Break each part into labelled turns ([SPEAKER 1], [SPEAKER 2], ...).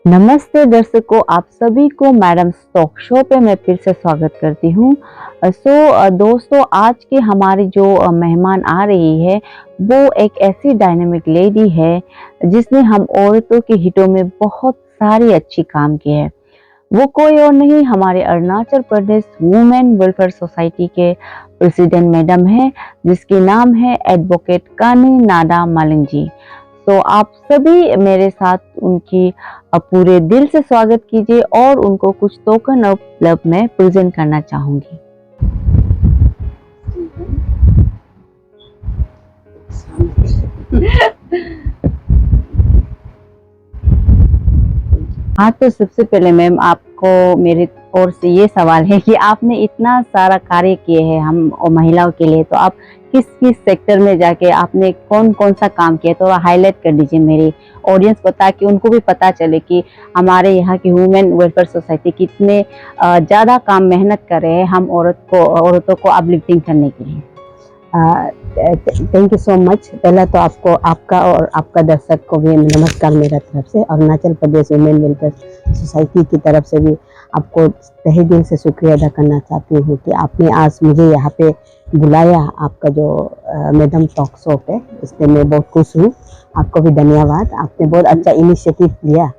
[SPEAKER 1] नमस्ते दर्शकों, आप सभी को मैडम टॉक शो पे मैं फिर से स्वागत करती हूँ। दोस्तों, आज की हमारी जो मेहमान आ रही है वो एक ऐसी डायनामिक लेडी है जिसने हम औरतों के हितों में बहुत सारी अच्छी काम की है। वो कोई और नहीं, हमारे Arunachal Pradesh women welfare society के प्रेसिडेंट मैडम है, जिसकी नाम है एडवोकेट कानी नाडा मालिंग जी। तो आप सभी मेरे साथ उनकी पूरे दिल से स्वागत कीजिए और उनको कुछ टोकन ऑफ लव में प्रेजेंट करना चाहूंगी। हाँ, तो सबसे पहले मैम आपको मेरे ओर से ये सवाल है कि आपने इतना सारा कार्य किए हैं हम और महिलाओं के लिए, तो आप किस किस सेक्टर में जाके आपने कौन कौन सा काम किया, तो हाईलाइट कर दीजिए मेरी ऑडियंस को, ताकि उनको भी पता चले कि हमारे यहाँ की वुमेन वेलफेयर सोसाइटी कितने ज़्यादा काम मेहनत कर रहे हैं हम औरतों को अपलिफ्टिंग करने के लिए।
[SPEAKER 2] Thank you so much. पहला तो आपको, आपका और आपका दर्शक को भी नमस्कार मेरा तरफ से, और Arunachal Pradesh women welfare society की तरफ से भी आपको तहे दिल से शुक्रिया अदा करना चाहती हूँ कि आपने आज मुझे यहाँ पे बुलाया। आपका जो मैडम टॉक शो पे, इसलिए मैं बहुत खुश हूँ। आपको भी धन्यवाद। आपने बहुत अच्छा इनिशिएटिव लिया,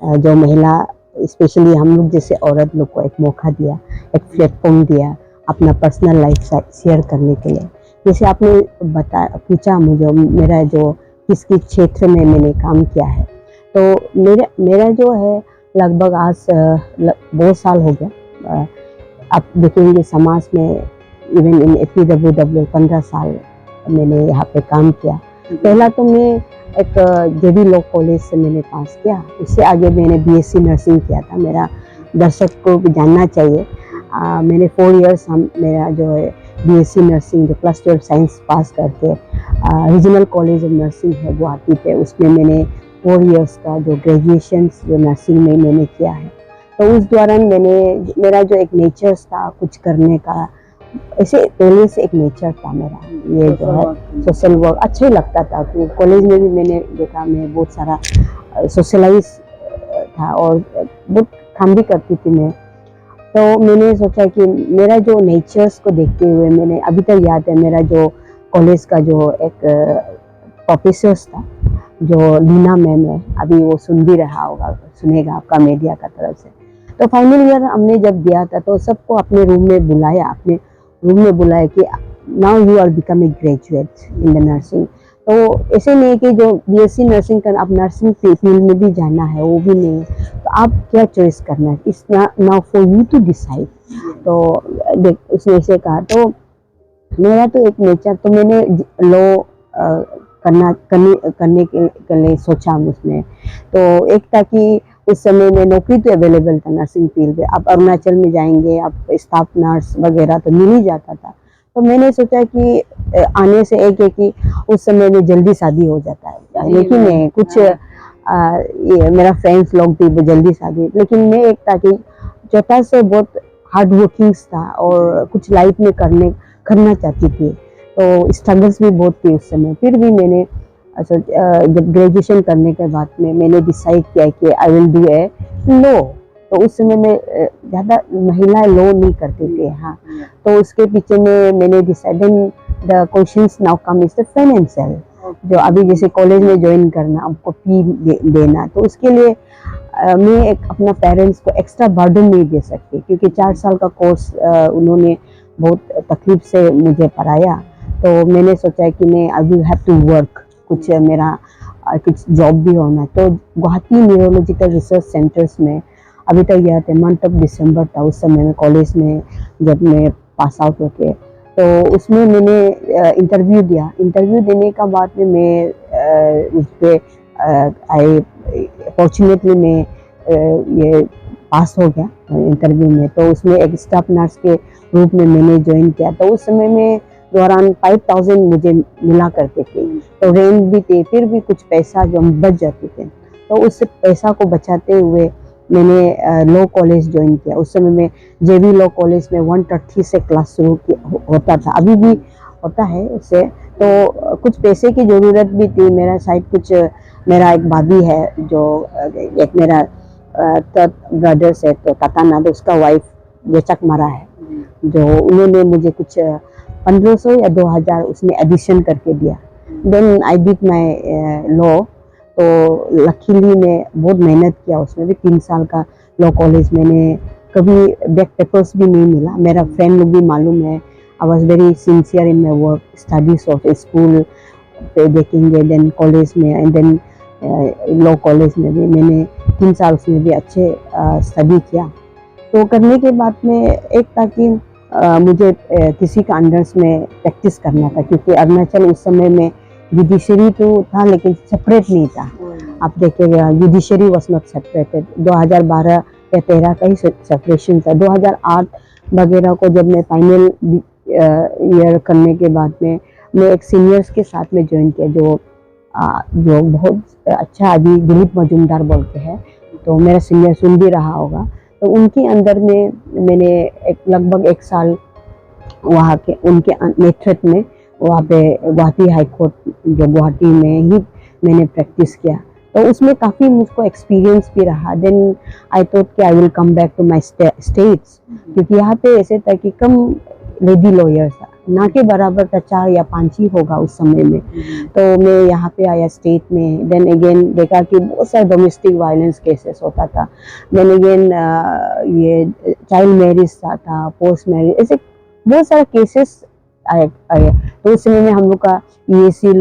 [SPEAKER 2] जो महिला स्पेशली हम लोग जैसे औरत लोग को एक मौका दिया, एक प्लेटफॉर्म दिया अपना पर्सनल लाइफ शेयर करने के लिए। जैसे आपने पूछा मुझे मेरा जो किस किस क्षेत्र में मैंने काम किया है, तो मेरा जो है लगभग आज बहुत साल हो गया। आप देखेंगे समाज में, इवन इन APWW 15 साल मैंने यहाँ पे काम किया। पहला तो मैं एक JB लॉ कॉलेज से मैंने पास किया, उससे आगे मैंने BSc नर्सिंग किया था। मेरा दर्शक को भी जानना चाहिए, मैंने 4 इयर्स मेरा जो है BSc नर्सिंग जो +12 साइंस पास करके रीजनल कॉलेज ऑफ नर्सिंग है गुवाहाटी पे, उसमें मैंने 4 इयर्स का जो ग्रेजुएशन जो नर्सिंग में मैंने किया है। तो उस दौरान मेरा जो एक नेचर था कुछ करने का, ऐसे पहले से एक नेचर था मेरा, ये जो है सोशल वर्क अच्छा ही लगता था। तो कॉलेज में भी मैंने देखा, मैं बहुत सारा सोशलाइज था और बहुत काम भी करती थी मैं। तो मैंने सोचा कि मेरा जो नेचर्स को देखते हुए, मैंने अभी तक याद है मेरा जो कॉलेज का जो एक प्रोफेसर था, जो लीना मैम है, अभी वो सुन भी रहा होगा, सुनेगा आपका मीडिया का तरफ से। तो फाइनल ईयर हमने जब दिया था तो सबको अपने रूम में बुलाया कि now you are become a graduate in the nursing. तो ऐसे नहीं कि जो BSc नर्सिंग कर आप नर्सिंग फील्ड में भी जाना है, वो भी नहीं है, तो आप क्या चॉइस करना है, it's now for you to decide. तो उसने ऐसे कहा, तो मेरा तो एक नेचर, तो मैंने लॉ करने के लिए सोचा उसमें। तो एक था कि उस समय में नौकरी तो अवेलेबल था नर्सिंग फील्ड में, आप अरुणाचल में जाएंगे, आप स्टाफ नर्स वगैरह तो मिल ही जाता था। तो मैंने सोचा कि आने से एक है कि उस समय में जल्दी शादी हो जाता है, लेकिन कुछ ये मेरा फ्रेंड्स लोग भी जल्दी शादी, लेकिन मैं एक था कि छोटा से बहुत हार्ड वर्किंग था और कुछ लाइफ में करना चाहती थी। तो स्ट्रगल्स भी बहुत थी उस समय। फिर भी मैंने जब ग्रेजुएशन करने के बाद में मैंने डिसाइड किया कि I will do a law. तो उस समय में ज़्यादा महिलाएं लॉ नहीं करते थे। हाँ, तो उसके पीछे में मैंने decided the questions now come is the financial, जो अभी जैसे कॉलेज में ज्वाइन करना, आपको फी देना, तो उसके लिए मैं एक अपना पेरेंट्स को एक्स्ट्रा बर्डन नहीं दे सकती, क्योंकि 4 साल का कोर्स उन्होंने बहुत तकलीफ से मुझे पढ़ाया। तो मैंने सोचा कि मैं I will have to work, कुछ मेरा कुछ जॉब भी होना। तो गुवाहाटी न्यूरोलॉजिकल रिसर्च सेंटर्स में अभी तक याद है, मंथ ऑफ दिसंबर था उस समय में कॉलेज में जब मैं पास आउट होके, तो उसमें मैंने इंटरव्यू दिया। इंटरव्यू देने का बाद में मैं उस पर आई फॉर्चुनेटली मैं ये पास हो गया इंटरव्यू में। तो उसमें एक स्टाफ नर्स के रूप में मैंने ज्वाइन किया। तो उस समय में दौरान 5000 मुझे मिला करते थे, तो रेंट भी थे, फिर भी कुछ पैसा जो बच जाते थे। तो उस पैसा को बचाते हुए मैंने लॉ कॉलेज ज्वाइन किया। उस समय में JB लॉ कॉलेज में 130 से क्लास शुरू होता था, अभी भी होता है उससे। तो कुछ पैसे की ज़रूरत भी थी, मेरा शायद कुछ, मेरा एक भाभी है जो एक मेरा ब्रदर्स है, तो ताताना तो उसका वाइफ जेचक मरा है, जो उन्होंने मुझे कुछ 1500 या 2000 उसमें एडिशन करके दिया। Then I did my law, तो लकीली मैं बहुत मेहनत किया, उसमें भी 3 साल का लॉ कॉलेज। मैंने कभी बैक पेपर्स भी नहीं मिला, मेरा फ्रेंड लोग भी मालूम है। I was very sincere in my work, studies of school पे देखेंगे, देन कॉलेज में, एंड देन लॉ कॉलेज में भी मैंने 3 साल उसमें भी अच्छे स्टडी किया। तो करने के बाद में एक था कि मुझे किसी का अंडर्स में प्रैक्टिस करना था, क्योंकि अरुणाचल उस समय में जुडिशरी तो था लेकिन सेपरेट नहीं था। आप देखिएगा जुडिशरी वॉज नॉट सेपरेटेड। 2012 या 13 का ही सेपरेशन था। 2008 वगैरह को जब मैं फाइनल ईयर करने के बाद में मैं एक सीनियर्स के साथ में ज्वाइन किया, जो बहुत अच्छा अभी दिलीप मजुमदार बोल के है, तो मेरा सीनियर सुन भी रहा होगा। तो उनके अंदर में मैंने लगभग 1 साल वहाँ के उनके नेतृत्व में वहाँ पे गुवाहाटी हाई कोर्ट जो गुवाहाटी में ही मैंने प्रैक्टिस किया। तो उसमें काफ़ी मुझको एक्सपीरियंस भी रहा। देन आई थॉट कि I will come back to my states, क्योंकि यहाँ पे ऐसे था कि कम लेडी लॉयर्स था, ना के बराबर था, 4 या 5 ही होगा उस समय में। तो मैं यहाँ पे आया स्टेट में। देन अगेन देखा कि बहुत सारे डोमेस्टिक वायलेंस केसेस होता था। देन अगेन ये चाइल्ड मैरिज था, पोस्ट मैरिज, ऐसे बहुत सारे केसेस आए। तो उस समय में हम लोग का EAC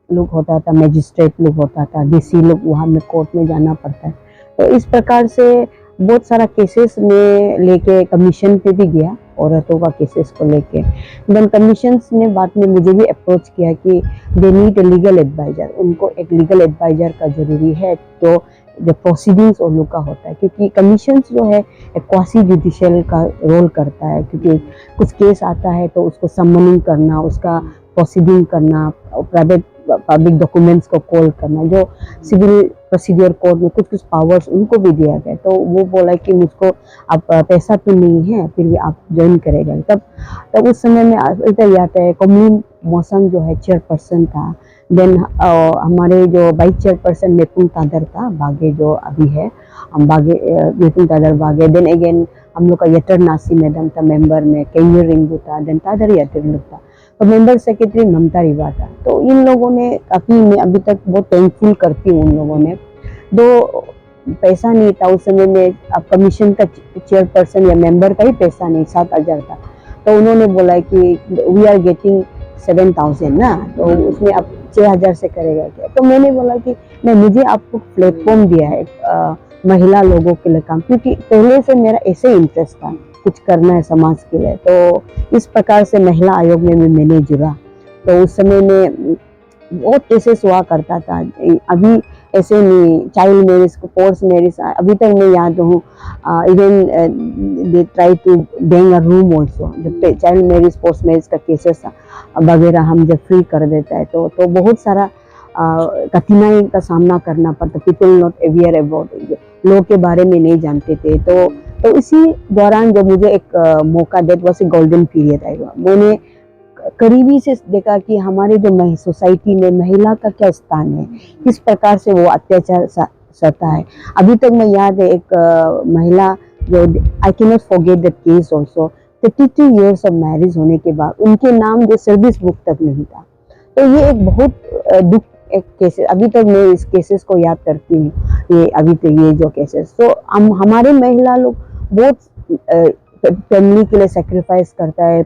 [SPEAKER 2] लोग होता था, मैजिस्ट्रेट लोग होता था, DC लोग, वहाँ में कोर्ट में जाना पड़ता है। तो इस प्रकार से बहुत सारा केसेस में लेके कमीशन पे भी गया, औरतों का केसेस को लेके। देन कमीशंस ने बाद में मुझे भी अप्रोच किया कि they need a legal adviser, उनको एक लीगल एडवाइजर का जरूरी है। तो जो प्रोसीडिंग्स उन लोग का होता है, क्योंकि कमीशंस जो है एक क्वासी जुडिशियल का रोल करता है, क्योंकि कुछ केस आता है तो उसको समनिंग करना, उसका प्रोसीडिंग करना, प्राइवेट पब्लिक डॉक्यूमेंट्स को कॉल करना, जो सिविल प्रोसीजर कोड में कुछ पावर्स उनको भी दिया गया। तो वो बोला कि मुझको अब पैसा तो नहीं है, फिर भी आप ज्वाइन करेगा। तब उस समय में याद है कमलीन मौसम जो है चेयरपर्सन था। देन हमारे जो वाइस चेयरपर्सन मेपुंग तादर था, बागे जो अभी है, हम बागे मेपुंग तादर बागे। देन अगेन हम लोग का यटर नासी मैडम था मेंबर में, केन्यर रिंगू था, देन तादर यटर लोग था, तो मेंबर सेक्रेटरी ममता रिवा था। तो इन लोगों ने काफ़ी, मैं अभी तक बहुत थैंकफुल करती हूँ उन लोगों ने। दो पैसा नहीं था उस समय में, अब कमीशन का चेयरपर्सन या मेंबर का ही पैसा नहीं, 7000 था। तो उन्होंने बोला कि वी आर गेटिंग 7000 ना, तो उसमें आप 6000 से करेगा क्या। तो मैंने बोला कि नहीं, मुझे आपको प्लेटफॉर्म दिया है महिला लोगों के लिए काम, क्योंकि पहले से मेरा ऐसे इंटरेस्ट था कुछ करना है समाज के लिए। तो इस प्रकार से महिला आयोग में भी मैंने जुड़ा। तो उस समय में बहुत केसेस हुआ करता था, अभी ऐसे नहीं, चाइल्ड मैरिज को फोर्स मैरिज अभी तक मैं याद हूँ। Even they try to bang a room also, जब चाइल्ड मैरिज फोर्स मैरिज का केसेस वगैरह हम जब फ्री कर देता है तो बहुत सारा कठिनाई का सामना करना पड़ता। पीपल नॉट अवेयर अबाउट, लोग के बारे में नहीं जानते थे। तो इसी दौरान जब मुझे एक मौका, that was a golden period आएगा, मैंने करीबी से देखा कि हमारे जो सोसाइटी में महिला का क्या स्थान है, किस प्रकार से वो अत्याचार सहता है। अभी तक मैं याद है एक महिला जो, I can not forget that case also, 32 years of marriage होने के बाद उनके नाम जो सर्विस बुक तक नहीं था। तो ये एक बहुत दुख एक केस, अभी तक मैं इस केसेस को याद करती हूँ, ये अभी तक ये जो केसेस। तो हमारे महिला लोग बहुत फैमिली के लिए सेक्रीफाइस करता है,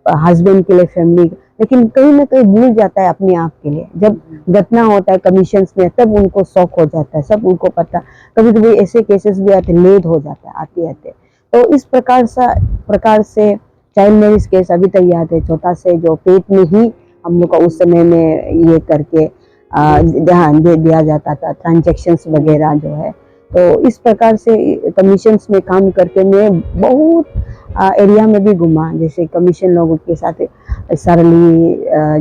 [SPEAKER 2] हस्बैंड के लिए फैमिली, लेकिन कहीं ना कहीं भूल जाता है अपने आप के लिए। जब घटना होता है कमीशंस में तब उनको शौक हो जाता है, सब उनको पता। कभी कभी ऐसे केसेस भी आते, लेट हो जाता है आते आते। तो इस प्रकार से चाइल्ड मैरिज केस अभी तक याद है, छोटा से जो पेट में ही हम लोग का उस समय में ये करके ध्यान दे दिया जाता था, ट्रांजैक्शंस वगैरह जो है। तो इस प्रकार से कमीशंस में काम करके मैं बहुत एरिया में भी घुमा, जैसे कमीशन लोगों के साथ सरली,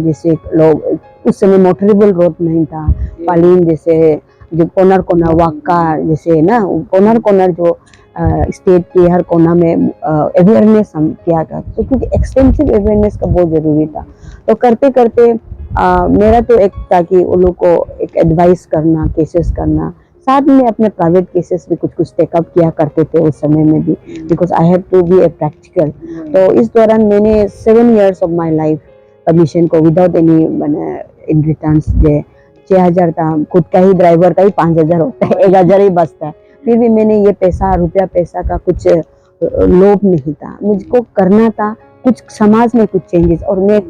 [SPEAKER 2] जैसे लोग उस समय मोटरेबल रोड नहीं था, पालीन जैसे जो कोनर वाक्का जैसे ना, कोनर जो स्टेट के हर कोना में अवेयरनेस हम किया था। तो क्योंकि एक्सटेंसिव अवेयरनेस का बहुत ज़रूरी था। तो करते करते मेरा तो एक था कि उन लोग को एक एडवाइस करना, केसेस करना, साथ में अपने प्राइवेट केसेस भी कुछ कुछ टेकअप किया करते थे उस समय में भी, because I have to be a practical. तो इस दौरान मैंने 7 years of my life commission को विदाउट एनी इन रिटर्न 6,000 था, खुद का ही ड्राइवर का ही 5,000 होता है, 1,000 ही बचता है। फिर भी मैंने ये पैसा रुपया पैसा का कुछ लोभ नहीं था, मुझको करना था कुछ समाज में कुछ चेंजेस, और मैं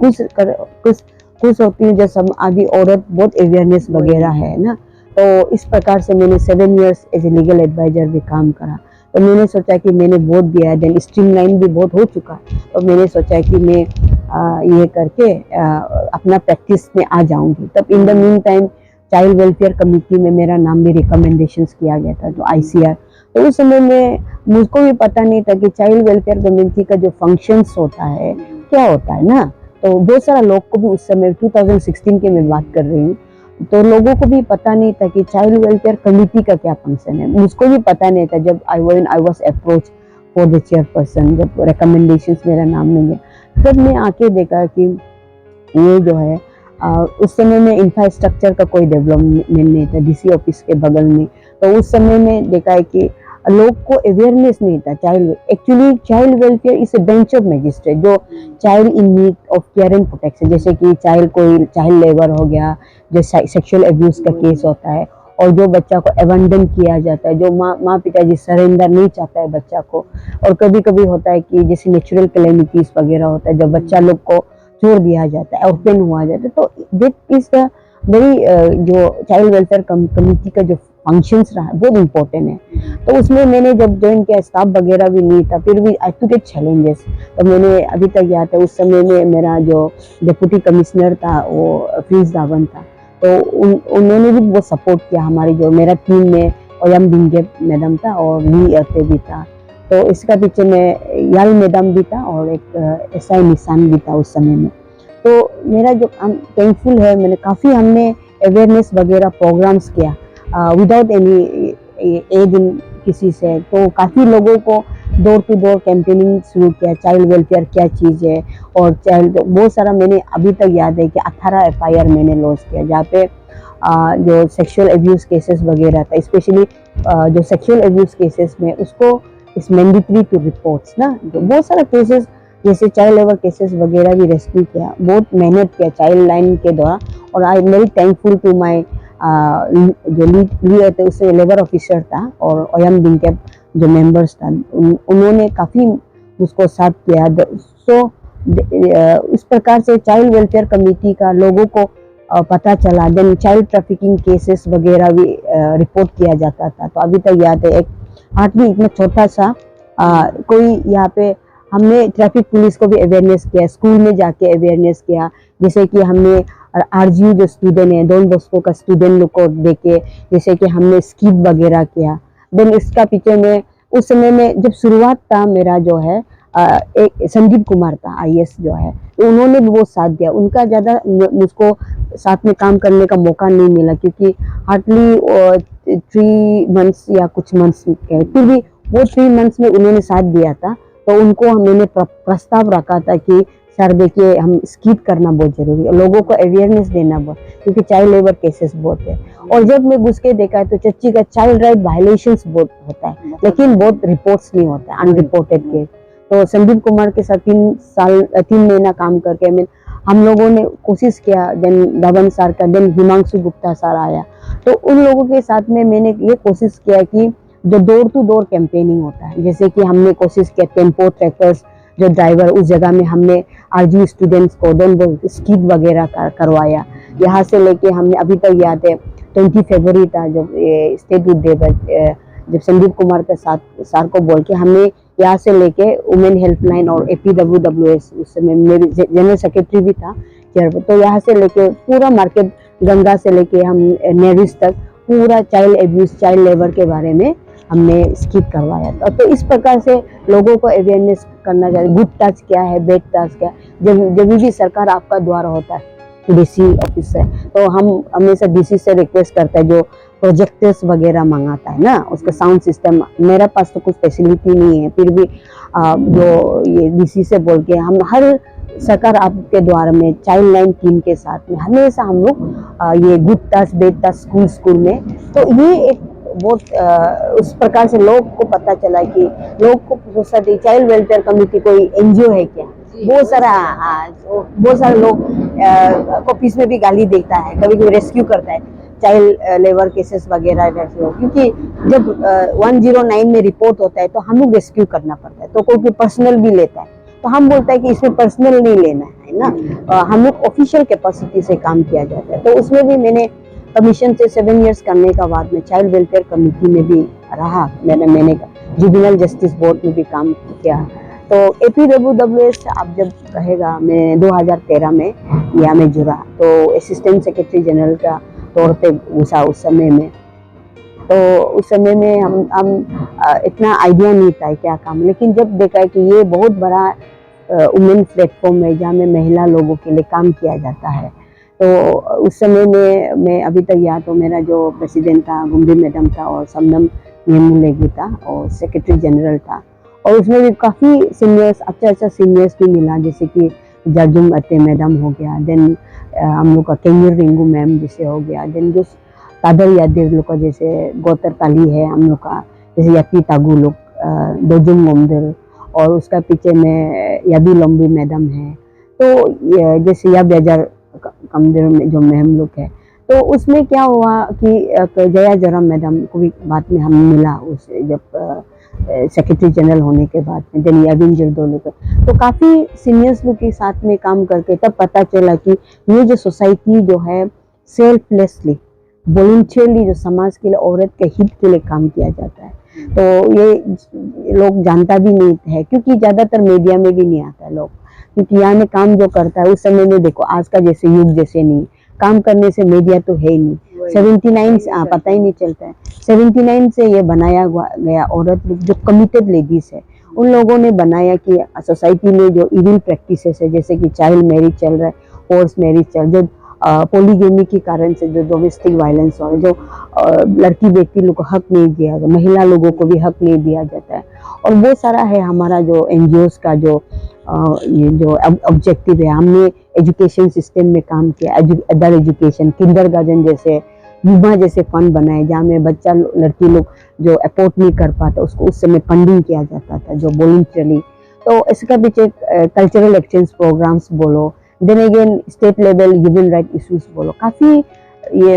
[SPEAKER 2] खुश होती हूँ जब सब अभी औरत बहुत अवेयरनेस वगैरह है ना। तो इस प्रकार से मैंने 7 years as a legal advisor भी काम करा। तो मैंने सोचा कि मैंने बहुत दिया है, देन स्ट्रीमलाइन भी बहुत हो चुका है, तो मैंने सोचा कि मैं ये करके अपना प्रैक्टिस में आ जाऊंगी। तब in the mean time child welfare committee में मेरा नाम भी रिकमेंडेशंस किया गया था, जो ICR। तो उस समय में मुझको भी पता नहीं था कि चाइल्ड वेलफेयर कमेटी का जो फंक्शंस होता है क्या होता है ना। तो बहुत सारा लोग को भी उस समय 2016 की मैं बात कर रही हूँ, तो लोगों को भी पता नहीं था कि चाइल्ड वेलफेयर कमेटी का क्या फंक्शन है। मुझको भी पता नहीं था जब I was approach for the chairperson, जब रिकमेंडेशंस मेरा नाम नहीं है, तब मैं आके देखा कि ये जो है उस समय में इंफ्रास्ट्रक्चर का कोई डेवलपमेंट नहीं था DC ऑफिस के बगल में। तो उस समय में देखा है कि लोग को अवेयरनेस नहीं था child welfare is a bench of magistrate, जो child in need of care and protection, जैसे कि चाइल्ड लेबर हो गया, जो सेक्सुअल अब्यूज का केस होता है, और जो बच्चा को अबंडन किया जाता है, जो माँ पिताजी सरेंडर नहीं चाहता है बच्चा को, और कभी कभी होता है कि जैसे नेचुरल कैलेमिटीज वगैरह होता है, जब बच्चा लोग को छोड़ दिया जाता है, ओपन हुआ जाता है। तो दिस इज द वेरी जो चाइल्ड वेलफेयर कमेटी का जो फंक्शंस रहा है बहुत इम्पोर्टेंट है। तो उसमें मैंने जब ज्वाइन किया, स्टाफ वगैरह भी नहीं था, फिर भी आई टू गेट चैलेंजेस। तो मैंने अभी तक याद है उस समय में मेरा जो डिप्टी कमिश्नर था वो प्रिंस दावन था, तो उन्होंने भी बहुत सपोर्ट किया हमारी, जो मेरा टीम में ओयम बिंगे मैडम था और ली अते भी था। तो इसका पीछे में याल मैडम भी था और एक SI निशान भी था उस समय में। तो मेरा जो थैंकफुल है, मैंने काफ़ी हमने अवेयरनेस वगैरह प्रोग्राम्स किया विदाउट एनी एज इन किसी से। तो काफ़ी लोगों को डोर टू डोर कैंपेनिंग शुरू किया, चाइल्ड वेलफेयर क्या चीज़ है, और चाइल्ड बहुत सारा मैंने अभी तक याद है कि 18 FIR मैंने लॉन्च किया, जहाँ पे जो सेक्सुअल अब्यूज केसेस वगैरह था, स्पेशली जो सेक्सुअल अब्यूज केसेस में उसको इस मैंडेटरी टू रिपोर्ट्स ना, जो बहुत सारा केसेस जैसे चाइल्ड लेबर केसेस वगैरह भी रेस्क्यू किया, बहुत मेहनत किया चाइल्ड लाइन के द्वारा। और I am very thankful to my जो लीड थे, उसमें लेबर ऑफिसर था और ओयम बिंकेप जो मेंबर्स था, उन्होंने काफ़ी मुझको साथ किया। सो इस प्रकार से चाइल्ड वेलफेयर कमेटी का लोगों को पता चला। देन चाइल्ड ट्रैफिकिंग केसेस वगैरह भी रिपोर्ट किया जाता था। तो अभी तक याद है, एक हार्डली इतना छोटा सा कोई यहाँ पे हमने ट्रैफिक पुलिस को भी अवेयरनेस किया, स्कूल में जाके अवेयरनेस किया, जैसे कि हमने RGU जो स्टूडेंट है, डॉन बॉस्को का स्टूडेंट लोग को देके जैसे कि हमने स्कीप वगैरह किया। देन इसका पीछे में उस समय में जब शुरुआत था मेरा जो है एक संजीव कुमार था IAS जो है, तो उन्होंने भी बहुत साथ दिया। उनका ज़्यादा मुझको साथ में काम करने का मौका नहीं मिला, क्योंकि हार्डली 3 months या कुछ मंथ्स के, फिर भी वो 3 months में उन्होंने साथ दिया था। तो उनको मैंने प्रस्ताव रखा था कि सर देखिए, हम स्कीप करना बहुत जरूरी है, लोगों को अवेयरनेस देना बहुत, क्योंकि चाइल्ड लेबर केसेस बहुत है। और जब मैं घुस के देखा तो चच्ची का चाइल्ड राइट वायलेशंस बहुत होता है, लेकिन बहुत रिपोर्ट्स नहीं होता है, अनरिपोर्टेड केस। तो संदीप कुमार के साथ 3 महीना काम करके हम लोगों ने कोशिश किया। देन दवन सर का, देन हिमांशु गुप्ता सर आया, तो उन लोगों के साथ में मैंने ये कोशिश किया कि जो डोर टू डोर कैंपेनिंग होता है, जैसे कि हमने कोशिश किया टेम्पो ट्रैकर्स जो ड्राइवर, उस जगह में हमने RGU स्टूडेंट्स को स्कीप वगैरह करवाया। यहाँ से लेके हमने अभी तक याद है 20 फरवरी था जब स्टेट डे पर, जब संदीप कुमार के साथ सर को बोल के हमने यहाँ से लेके वुमेन हेल्पलाइन और APWWS, उस समय मेरी जनरल सेक्रेटरी भी था, तो यहाँ से लेके पूरा मार्केट गंगा से लेके हम नेरिस तक पूरा चाइल्ड एब्यूज, चाइल्ड लेबर के बारे में हमने स्कीप करवाया था। तो इस प्रकार से लोगों को अवेयरनेस करना चाहिए, गुड टच क्या है, बैड टच क्या है। जब भी सरकार आपका द्वारा होता है DC ऑफिस से, तो हम हमेशा DC से रिक्वेस्ट करते हैं, जो प्रोजेक्टर्स वगैरह मंगाता है ना, उसका साउंड सिस्टम, मेरे पास तो कुछ फैसिलिटी नहीं है, फिर भी जो ये DC से बोल के हम हर सरकार आपके द्वारा में चाइल्ड लाइन टीम के साथ में हमेशा हम लोग ये good touch, bad touch school में, तो ये एक बहुत उस प्रकार से लोग को पता चला कि लोग को सोसाइटी चाइल्ड वेलफेयर कमेटी कोई एनजीओ है क्या। बहुत सारे लोग ऑफिस में भी गाली देता है, कभी कभी रेस्क्यू करता है चाइल्ड लेबर केसेस वगैरह, क्योंकि जब 109 में रिपोर्ट होता है तो हम लोग रेस्क्यू करना पड़ता है, तो कोई पर्सनल भी लेता है, तो हम बोलता है कि इसमें पर्सनल नहीं लेना है ना, हम लोग ऑफिशियल कैपेसिटी से काम किया जाता है। तो उसमें भी मैंने कमीशन से 7 इयर्स करने का बाद में चाइल्ड वेलफेयर कमेटी में भी रहा, मैंने जुवेनाइल जस्टिस बोर्ड में भी काम किया। तो APWWS आप जब कहेगा, मैं 2013 में यहाँ में जुड़ा, तो असिस्टेंट सेक्रेटरी जनरल का तौर पे घुसा उस समय में। तो उस समय में हम इतना आइडिया नहीं था क्या काम, लेकिन जब देखा है कि ये बहुत बड़ा वुमेन प्लेटफॉर्म है जहाँ में महिला लोगों के लिए काम किया जाता है, तो उस समय में मैं अभी तक याद, तो मेरा जो प्रेसिडेंट था गुम्बी मैडम था और समनम नेमुलेगी था और सेक्रेटरी जनरल था, और उसमें भी काफ़ी सीनियर्स, अच्छा सीनियर्स भी मिला, जैसे कि जर्जुम अते मैडम हो गया, देन हम लोग का केंगर रिंगू मैम जैसे हो गया, देन जो तादर यादिर लोग का जैसे गौतर ताली है हम लोग का, जैसे यापी तागू लोग, दोजुम मंदिर, और उसका पीछे में याबी लंबी मैडम है, तो जैसे या बेजार कमदेर में जो मैम लोग है। तो उसमें क्या हुआ कि जया जरा मैडम को भी बाद में हम मिला, उस जब सेक्रेटरी जनरल होने के बाद में, देन याबिन जरदो लोग, तो काफ़ी सीनियर्स लोग के साथ में काम करके तब पता चला कि ये जो सोसाइटी जो है सेल्फलेसली वॉलंटियरली जो समाज के लिए, औरत के हित के लिए काम किया जाता है, तो ये लोग जानता भी नहीं है, क्योंकि ज़्यादातर मीडिया में भी नहीं आता है लोग, क्योंकि यहाँ में काम जो करता है उस समय में देखो आज का जैसे युग जैसे नहीं, काम करने से मीडिया तो है ही नहीं, 79 से पता ही नहीं चलता है। 79 से ये बनाया गया, औरत लोग जो कमिटेड लेडीज है उन लोगों ने बनाया कि सोसाइटी में जो इविल प्रैक्टिसेस है, जैसे कि चाइल्ड मैरिज चल रहा है, फोर्स मैरिज चल, जो पोलीगेमी के कारण से जो डोमेस्टिक वायलेंस हो, जो लड़की बेटी लोग को हक नहीं दिया जाता, महिला लोगों को भी हक नहीं दिया जाता है, और वो सारा है हमारा जो एनजीओस का जो ये जो ऑब्जेक्टिव है। हमने एजुकेशन सिस्टम में काम किया, अदर एजुकेशन, किंडरगार्टन जैसे, युवा जैसे फंड बनाए, जहाँ में बच्चा लड़की लोग जो अफोर्ड नहीं कर पाता उसको उस समय फंडिंग किया जाता था जो वॉलंटियरली। तो इसका पीछे कल्चरल एक्सचेंज प्रोग्राम्स बोलो, then again state level human right issues बोलो, काफ़ी ये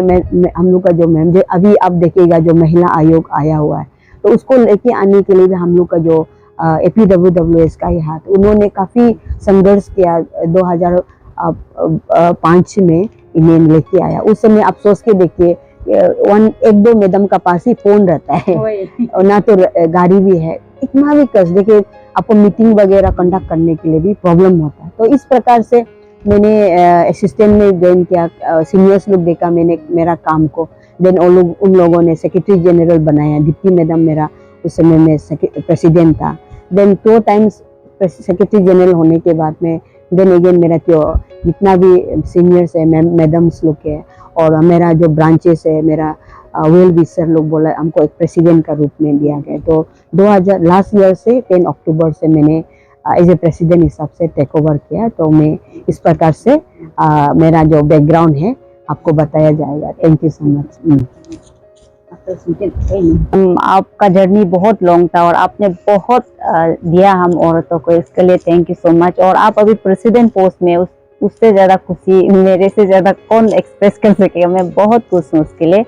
[SPEAKER 2] हम लोग का जो मैम जो अभी आप देखिएगा जो महिला आयोग आया हुआ है, तो उसको लेके आने के लिए भी हम लोग का जो APWWS का ही हाथ, उन्होंने काफ़ी संघर्ष किया। 2005 में इन्हें लेके आया, उस समय आप सोच के देखिए, एक दो मैडम का पास ही फोन रहता है और ना तो गाड़ी भी है, इतना भी कष्ट, देखिए आपको मीटिंग वगैरह कंडक्ट करने के लिए भी प्रॉब्लम होता है। तो इस प्रकार से मैंने असिस्टेंट में ज्वाइन किया, सीनियर्स लोग देखा मैंने मेरा काम को, देन उन लोगों ने सेक्रेटरी जनरल बनाया, डिप्टी मैडम मेरा उस समय में प्रेसिडेंट था, देन 2 टाइम्स सेक्रेटरी जनरल होने के बाद में देन अगेन मेरा जो जितना भी सीनियर्स है मैडम्स लोग है, और मेरा जो ब्रांचेस है, मेरा वेल विशर लोग बोला हमको एक प्रेसिडेंट का रूप में दिया गया। तो 2000 लास्ट ईयर से 10 अक्टूबर से मैंने एज ए प्रेसिडेंट हिसाब से टेक ओवर किया। तो मैं इस प्रकार से मेरा जो बैकग्राउंड है आपको बताया जाएगा। Thank you so much.
[SPEAKER 1] आपका जर्नी बहुत लॉन्ग था और आपने बहुत दिया हम औरतों को, इसके लिए थैंक यू सो मच। और आप अभी प्रेसिडेंट पोस्ट में, उससे ज़्यादा खुशी मेरे से ज़्यादा कौन एक्सप्रेस कर सकेगा, मैं बहुत खुश हूँ उसके लिए।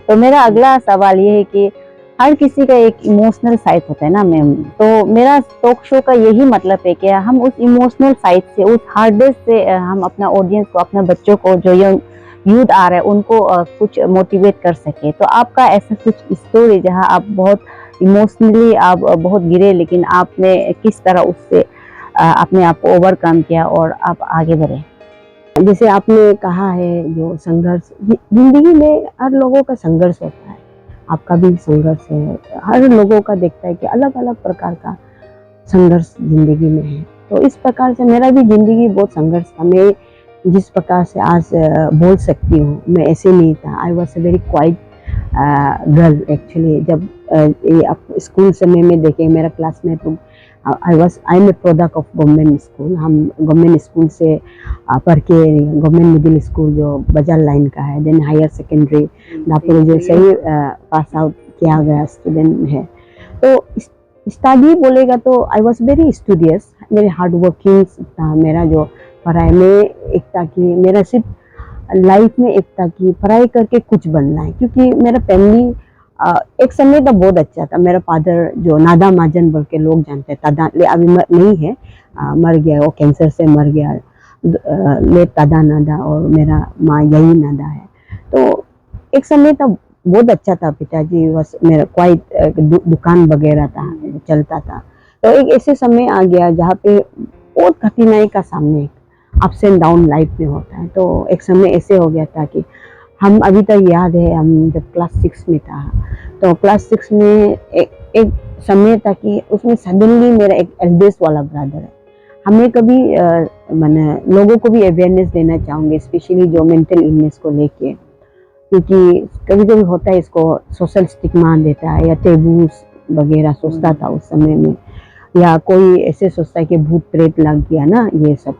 [SPEAKER 1] तो मेरा अगला सवाल ये है कि हर किसी का एक इमोशनल साइड होता है ना मैम, तो मेरा टॉक शो का यही मतलब है कि हम उस इमोशनल साइड से, उस हार्डनेस से हम अपना ऑडियंस को, अपने बच्चों को, जो यंग यूथ आ रहा है उनको कुछ मोटिवेट कर सके। तो आपका ऐसा कुछ स्टोरी जहां आप बहुत इमोशनली आप बहुत गिरे, लेकिन आपने किस तरह उससे अपने आप को ओवरकम किया और आप आगे बढ़े?
[SPEAKER 2] जैसे आपने कहा है जो संघर्ष जिंदगी में हर लोगों का संघर्ष होता है, आपका भी संघर्ष है, हर लोगों का देखता है कि अलग अलग प्रकार का संघर्ष जिंदगी में है। तो इस प्रकार से मेरा भी जिंदगी बहुत संघर्ष था। मैं जिस प्रकार से आज बोल सकती हूँ, मैं ऐसे नहीं था। I was a very quite girl actually. जब आप स्कूल समय में देखें मेरा क्लासमेट लोग, I am a product of government school. हम गवर्नमेंट स्कूल से पढ़ के, गवर्नमेंट मिडिल स्कूल जो बाजार लाइन का है, देन हायर सेकेंडरी नागपुर जो सही पास आउट किया गया स्टूडेंट है। तो स्टडी बोलेगा तो आई वॉज वेरी स्टूडियस, मेरे हार्ड वर्किंग था। मेरा जो पढ़ाई में एक था कि मेरा सिर्फ लाइफ में एक था कि पढ़ाई करके कुछ बनना है, क्योंकि मेरा फैमिली एक समय तो बहुत अच्छा था। मेरा फादर जो नादा महाजन बोल के लोग जानते हैं, तादा अभी नहीं है, मर गया, वो कैंसर से मर गया, ले तादा नादा, और मेरा माँ यही नादा है। तो एक समय तो बहुत अच्छा था, पिताजी बस मेरा क्वाइट दुकान वगैरह था, चलता था। तो एक ऐसे समय आ गया जहाँ पे बहुत कठिनाई का सामने, अप्स एंड डाउन लाइफ में होता है। तो एक समय ऐसे हो गया था कि हम अभी तक याद है, हम जब क्लास 6 में था, तो क्लास 6 में एक समय था कि उसमें सडनली मेरा एक एल्डेस्ट वाला ब्रदर है। हमें कभी मैंने लोगों को भी अवेयरनेस देना चाहूँगी, स्पेशली जो मेंटल इलनेस को लेके, क्योंकि कभी कभी होता है इसको सोशल स्टिग्मा देता है या टेबूस वगैरह सोचता था उस समय में, या कोई ऐसे सोचता है कि भूत प्रेत लग गया ना, ये सब।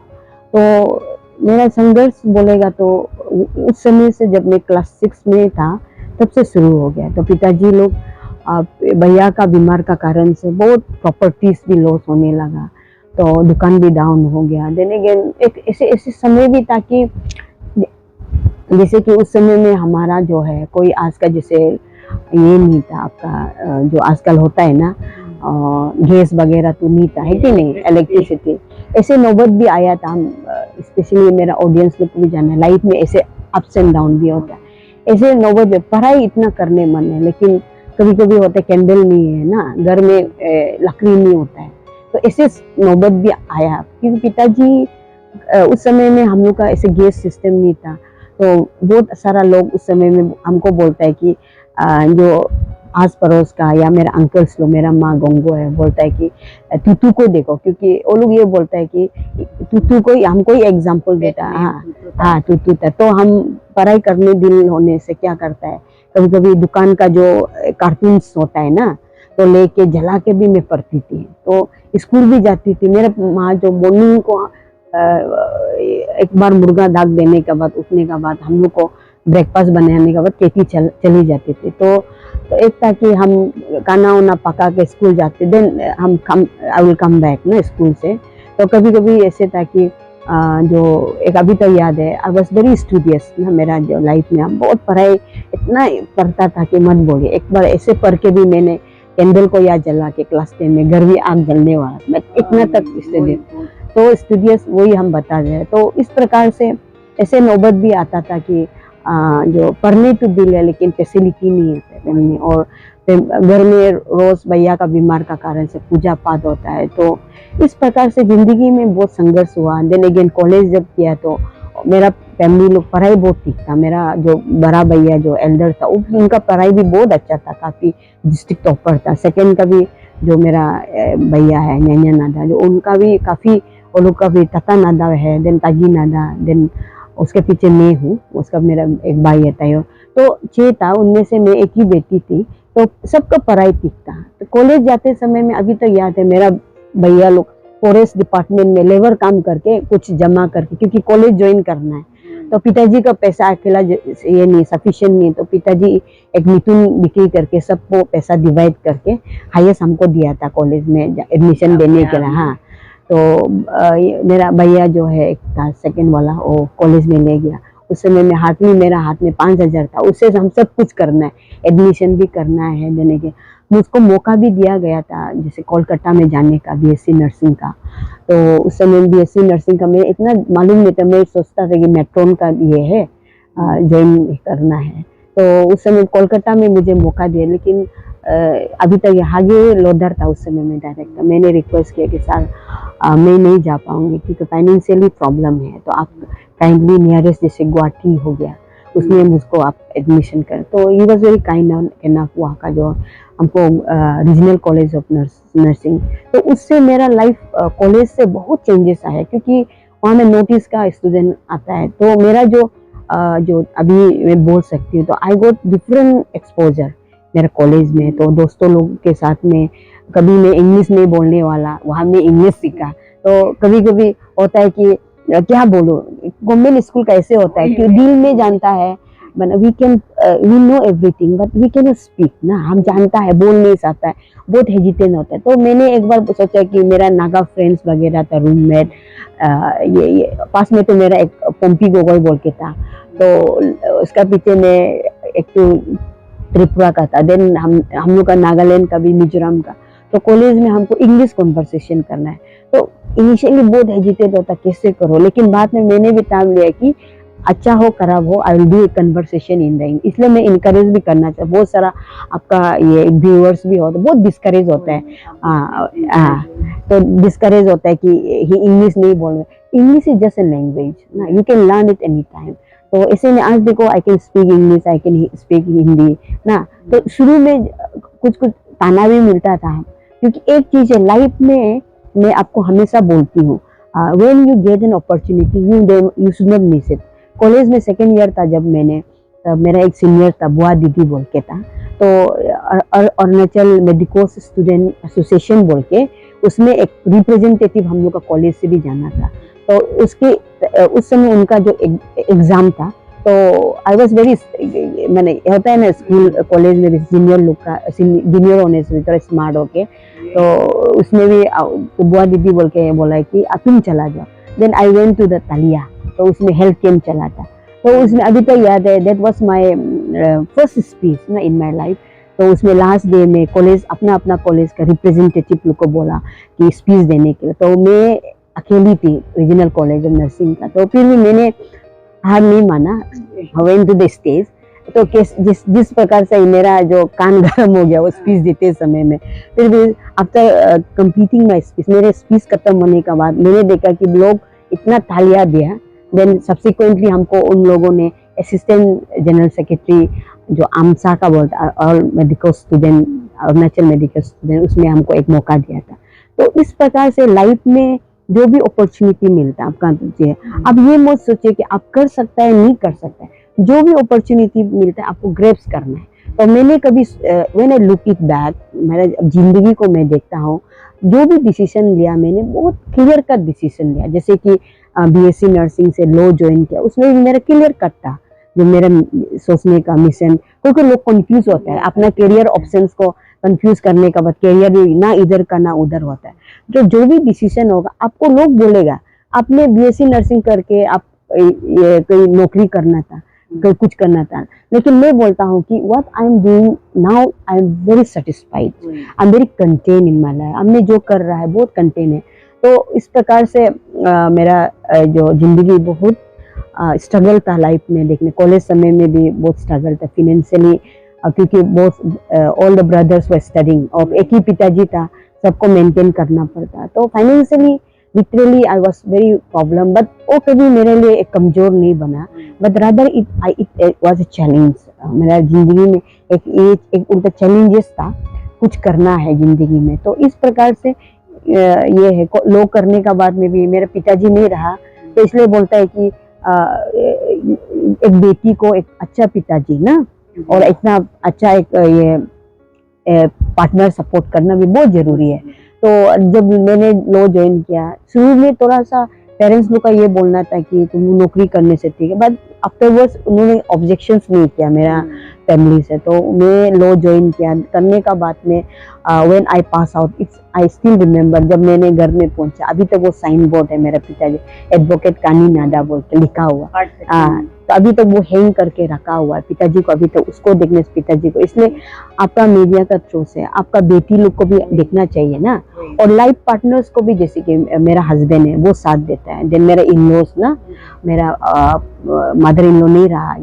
[SPEAKER 2] तो मेरा संघर्ष बोलेगा तो उस समय से, जब मैं क्लास 6 में था तब से शुरू हो गया। तो पिताजी लोग भैया का बीमार का कारण से बहुत प्रॉपर्टीज भी लॉस होने लगा, तो दुकान भी डाउन हो गया। देन अगेन एक ऐसे समय भी था कि जैसे कि उस समय में हमारा जो है कोई आज का जैसे ये नहीं था आपका, जो आजकल होता है ना, गैस वगैरह तो नहीं था, है कि नहीं, इलेक्ट्रिसिटी। ऐसे नौबत भी आया था। हम स्पेशली मेरा ऑडियंस लोग को भी जाना है, लाइफ में ऐसे अप्स एंड डाउन भी होता है। ऐसे नौबत में पढ़ाई इतना करने मन है, लेकिन कभी कभी होता है कैंडल नहीं है ना, घर में लकड़ी नहीं होता है, तो ऐसे नौबत भी आया। क्योंकि पिताजी उस समय में हम लोग का ऐसे गैस सिस्टम नहीं था, तो बहुत सारा लोग उस समय में हमको बोलता है कि जो आस पड़ोस का या मेरा अंकल्स लोग, मेरा माँ गोंगो है, बोलता है कि तूतू को देखो, क्योंकि वो लोग ये बोलता है कि तूतू को हमको ही एग्जाम्पल देता है। हाँ तूतू था। तो हम पढ़ाई करने दिल होने से क्या करता है, कभी कभी दुकान का जो कार्टून्स होता है ना, तो लेके जला के भी मैं पढ़ती थी, तो स्कूल भी जाती थी। मेरा माँ जो मॉर्निंग को एक बार मुर्गा दाग देने के बाद, उठने के बाद हम लोग को ब्रेकफास्ट बनाने के बाद खेती चली जाती थी। तो एक था कि हम खाना वाना पका के स्कूल जाते, देन हम आई विल कम बैक ना स्कूल से। तो कभी कभी ऐसे था कि जो एक अभी तक याद है, आई वॉज वेरी स्टूडियस ना, मेरा जो लाइफ में हम बहुत पढ़ाई इतना पढ़ता था कि मत बोलिए। एक बार ऐसे पढ़ के भी मैंने कैंडल को याद जला के क्लास 10 में, घर भी आग जलने वाला, मैं इतना तक स्टूडियस, तो स्टूडियस वही हम बता रहे हैं। तो इस प्रकार से ऐसे नौबत भी आता था कि जो पढ़ने तो दिल है लेकिन फैसिलिटी नहीं है, और घर में रोज भैया का बीमार का कारण से पूजा पाठ होता है। तो इस प्रकार से जिंदगी में बहुत संघर्ष हुआ। देन अगेन कॉलेज जब किया तो मेरा फैमिली लोग पढ़ाई बहुत ठीक था। मेरा जो बड़ा भैया जो एल्डर था, उनका पढ़ाई भी बहुत अच्छा था, काफ़ी डिस्ट्रिक्ट टॉपर था। सेकेंड का भी जो मेरा भैया है नैया नादा, जो उनका भी काफ़ी, वो लोग का भी तता नादा है, देन तागी नादा, देन उसके पीछे मैं हूँ, उसका मेरा एक भाई है तायो। तो 6 था, उनमें से मैं एक ही बेटी थी, तो सबका पढ़ाई ठीक था। तो कॉलेज जाते समय में अभी तक याद है, मेरा भैया लोग फॉरेस्ट डिपार्टमेंट में लेबर काम करके कुछ जमा करके, क्योंकि कॉलेज ज्वाइन करना है, तो पिताजी का पैसा अकेला ये नहीं, सफिशिएंट नहीं, तो पिताजी एक मिथुन बिक्री करके सबको पैसा डिवाइड करके हाईएस्ट हमको दिया था कॉलेज में एडमिशन देने के लिए। हाँ, तो मेरा भैया जो है एक था सेकंड वाला, वो कॉलेज में ले गया। उस समय में मेरा हाथ में 5,000 था, उससे हम सब कुछ करना है, एडमिशन भी करना है देने के। मुझको मौका भी दिया गया था जैसे कोलकाता में जाने का, बीएससी नर्सिंग का। तो उस समय बीएससी नर्सिंग का मैं इतना मालूम नहीं था, मैं सोचता था कि मेट्रोन का ये है, ज्वाइन करना है। तो उस समय कोलकाता में मुझे मौका दिया, लेकिन अभी तक हागे लोधर था उस समय में डायरेक्टर। मैंने रिक्वेस्ट किया कि सर मैं नहीं जा पाऊंगी क्योंकि फाइनेंशियली प्रॉब्लम है, तो आप काइंडली नियरेस्ट जैसे गुवाहाटी हो गया उसमें मुझको आप एडमिशन करें। तो he was very kind enough, वहाँ का जो हमको रीजनल कॉलेज ऑफ नर्सिंग। तो उससे मेरा लाइफ कॉलेज से बहुत चेंजेस आया, क्योंकि वहाँ में नोटिस का स्टूडेंट आता है। तो मेरा जो अभी मैं बोल सकती हूँ, तो आई गोट डिफरेंट एक्सपोजर मेरे कॉलेज में। तो दोस्तों लोग के साथ में कभी मैं इंग्लिश नहीं बोलने वाला, वहाँ में इंग्लिश सीखा। तो कभी कभी होता है कि क्या बोलो, गवर्नमेंट स्कूल कैसे होता है कि दिल में जानता है, we can we know everything but we can speak ना, हम जानता है बोल नहीं सकता है, बहुत हेजिटेंट होता है। तो मैंने एक बार सोचा कि मेरा नागा फ्रेंड्स वगैरह था, रूममेट, ये पास में तो मेरा एक पोम्पी गोगोई बोल के था, तो उसका पीछे में एक तो त्रिपुरा का था, देन हम लोग का नागालैंड का भी, मिजोरम का। तो कॉलेज में हमको इंग्लिश कॉन्वर्सेशन करना है, तो इनिशियली बहुत हेजिटेट होता कैसे करो, लेकिन बाद में मैंने भी टाइम लिया कि अच्छा हो खराब हो, I will do a conversation in the English. इसलिए मैं इनकरेज भी करना चाहिए। बहुत सारा आपका ये व्यूअर्स भी होता है, बहुत डिस्करेज होता है, तो डिस्करेज होता है कि ही इंग्लिश नहीं बोल रहे। English is just a language ना, you can learn it any time. तो ऐसे में आज देखो, I can speak English, I can speak Hindi ना। तो शुरू में कुछ कुछ ताना भी मिलता था, क्योंकि एक चीज है लाइफ में, मैं आपको हमेशा बोलती हूँ, when you get an opportunity you should not miss it. College में सेकेंड ईयर था जब मैंने, तब मेरा एक सीनियर था, बुआ दीदी बोल के था, तो अरुणाचल मेडिकोस स्टूडेंट एसोसिएशन बोल के, उसमें एक रिप्रेजेंटेटिव हम लोग का कॉलेज से भी जाना था। तो उसके उस समय उनका जो एग्जाम था, तो आई वॉज वेरी, मैंने होता है ना स्कूल कॉलेज में भी सीनियर लोग का, जूनियर होने से थोड़ा स्मार्ट होके, तो उसमें भी तो बुआ दीदी बोल के बोला कि तुम चला जाओ। Then I went to the तालिया, तो उसमें हेल्थ कैंप चला था। तो उसमें अभी तक याद है, that was my first speech ना इन माय लाइफ। तो उसमें लास्ट डे में कॉलेज, अपना अपना कॉलेज का रिप्रेजेंटेटिव लोग को बोला कि स्पीच देने के लिए, तो मैं अकेली थी रीजनल कॉलेज ऑफ नर्सिंग का। तो फिर भी मैंने हार नहीं माना, वेंट टू द स्टेज। तो जिस प्रकार से मेरा जो कान गर्म हो गया वो स्पीच देते समय में, फिर भी आफ्टर कंप्लीटिंग माय स्पीच, मेरे स्पीच खत्म होने के बाद मैंने देखा कि लोग इतना तालियां दिया। देन सब्सिक्वेंटली हमको उन लोगों ने असिस्टेंट जनरल सेक्रेटरी जो आमसा का बोलता, और medical student, Arunachal medical student, उसमें हमको एक मौका दिया था। तो इस प्रकार से लाइफ में जो भी अपॉर्चुनिटी मिलता है आपका दीजिए। अब ये मत सोचिए कि आप कर सकता है नहीं कर सकता है, जो भी अपॉर्चुनिटी मिलता है आपको ग्रैब्स करना है। तो मैंने कभी when I look it back, मेरा जिंदगी को मैं देखता हूँ, जो भी डिसीजन लिया मैंने बहुत क्लियर कट डिसीजन लिया। जैसे कि बीएससी नर्सिंग से लॉ ज्वाइन किया, उसमें भी मेरा क्लियर कट था जो मेरा सोचने का मिशन। क्योंकि लोग कंफ्यूज होता है अपना करियर ऑप्शंस को कंफ्यूज करने का बाद, करियर भी ना इधर का ना उधर होता है। जो भी डिसीजन होगा आपको लोग बोलेगा, आपने बीएससी नर्सिंग करके आप ये कोई नौकरी करना था, कोई कुछ करना था, लेकिन मैं बोलता हूँ कि what I am doing now, I am very satisfied, I am very contain in my life. अब मैं जो कर रहा है बहुत कंटेन है। तो इस प्रकार से मेरा जो जिंदगी बहुत स्ट्रगल था लाइफ में, देखने कॉलेज समय में भी बहुत स्ट्रगल था फिनेंशियली, क्योंकि बहुत all the brothers were studying, और एक ही पिताजी था, सबको मेंटेन करना पड़ता। तो financially literally I was very problem, but वो कभी मेरे लिए एक कमजोर नहीं बना, but rather it was a challenge. मेरा जिंदगी में एक उनका चैलेंजेस था, कुछ करना है जिंदगी में। तो इस प्रकार से ये है, लो करने का बाद में भी मेरा पिताजी नहीं रहा, तो इसलिए बोलता है कि एक बेटी को एक अच्छा पिताजी ना, और इतना अच्छा एक ये पार्टनर सपोर्ट करना भी बहुत जरूरी है। तो जब मैंने लॉ ज्वाइन किया, शुरू में थोड़ा सा पेरेंट्स लोग का ये बोलना था कि तुम नौकरी करने से ठीक है, बट आफ्टरवर्ड्स उन्होंने ऑब्जेक्शंस नहीं किया मेरा फैमिली से। तो मैं लॉ ज्वाइन किया, करने का बाद में when I pass out, it's I still remember, जब मैंने घर में पहुंचा, अभी तक वो साइन बोर्ड है मेरा पिताजी, एडवोकेट कानी नाडा बोल के लिखा हुआ, तो अभी तक वो हैंग करके रखा हुआ है पिताजी को, अभी तक उसको देखने से पिताजी को। इसलिए आपका मीडिया का थ्रू से आपका बेटी लोग को भी देखना चाहिए ना, और लाइफ पार्टनर्स को भी, जैसे कि मेरा हस्बैंड है वो साथ देता है। देन मेरा इन लॉज ना, मेरा मदर इन लॉ नहीं रहा,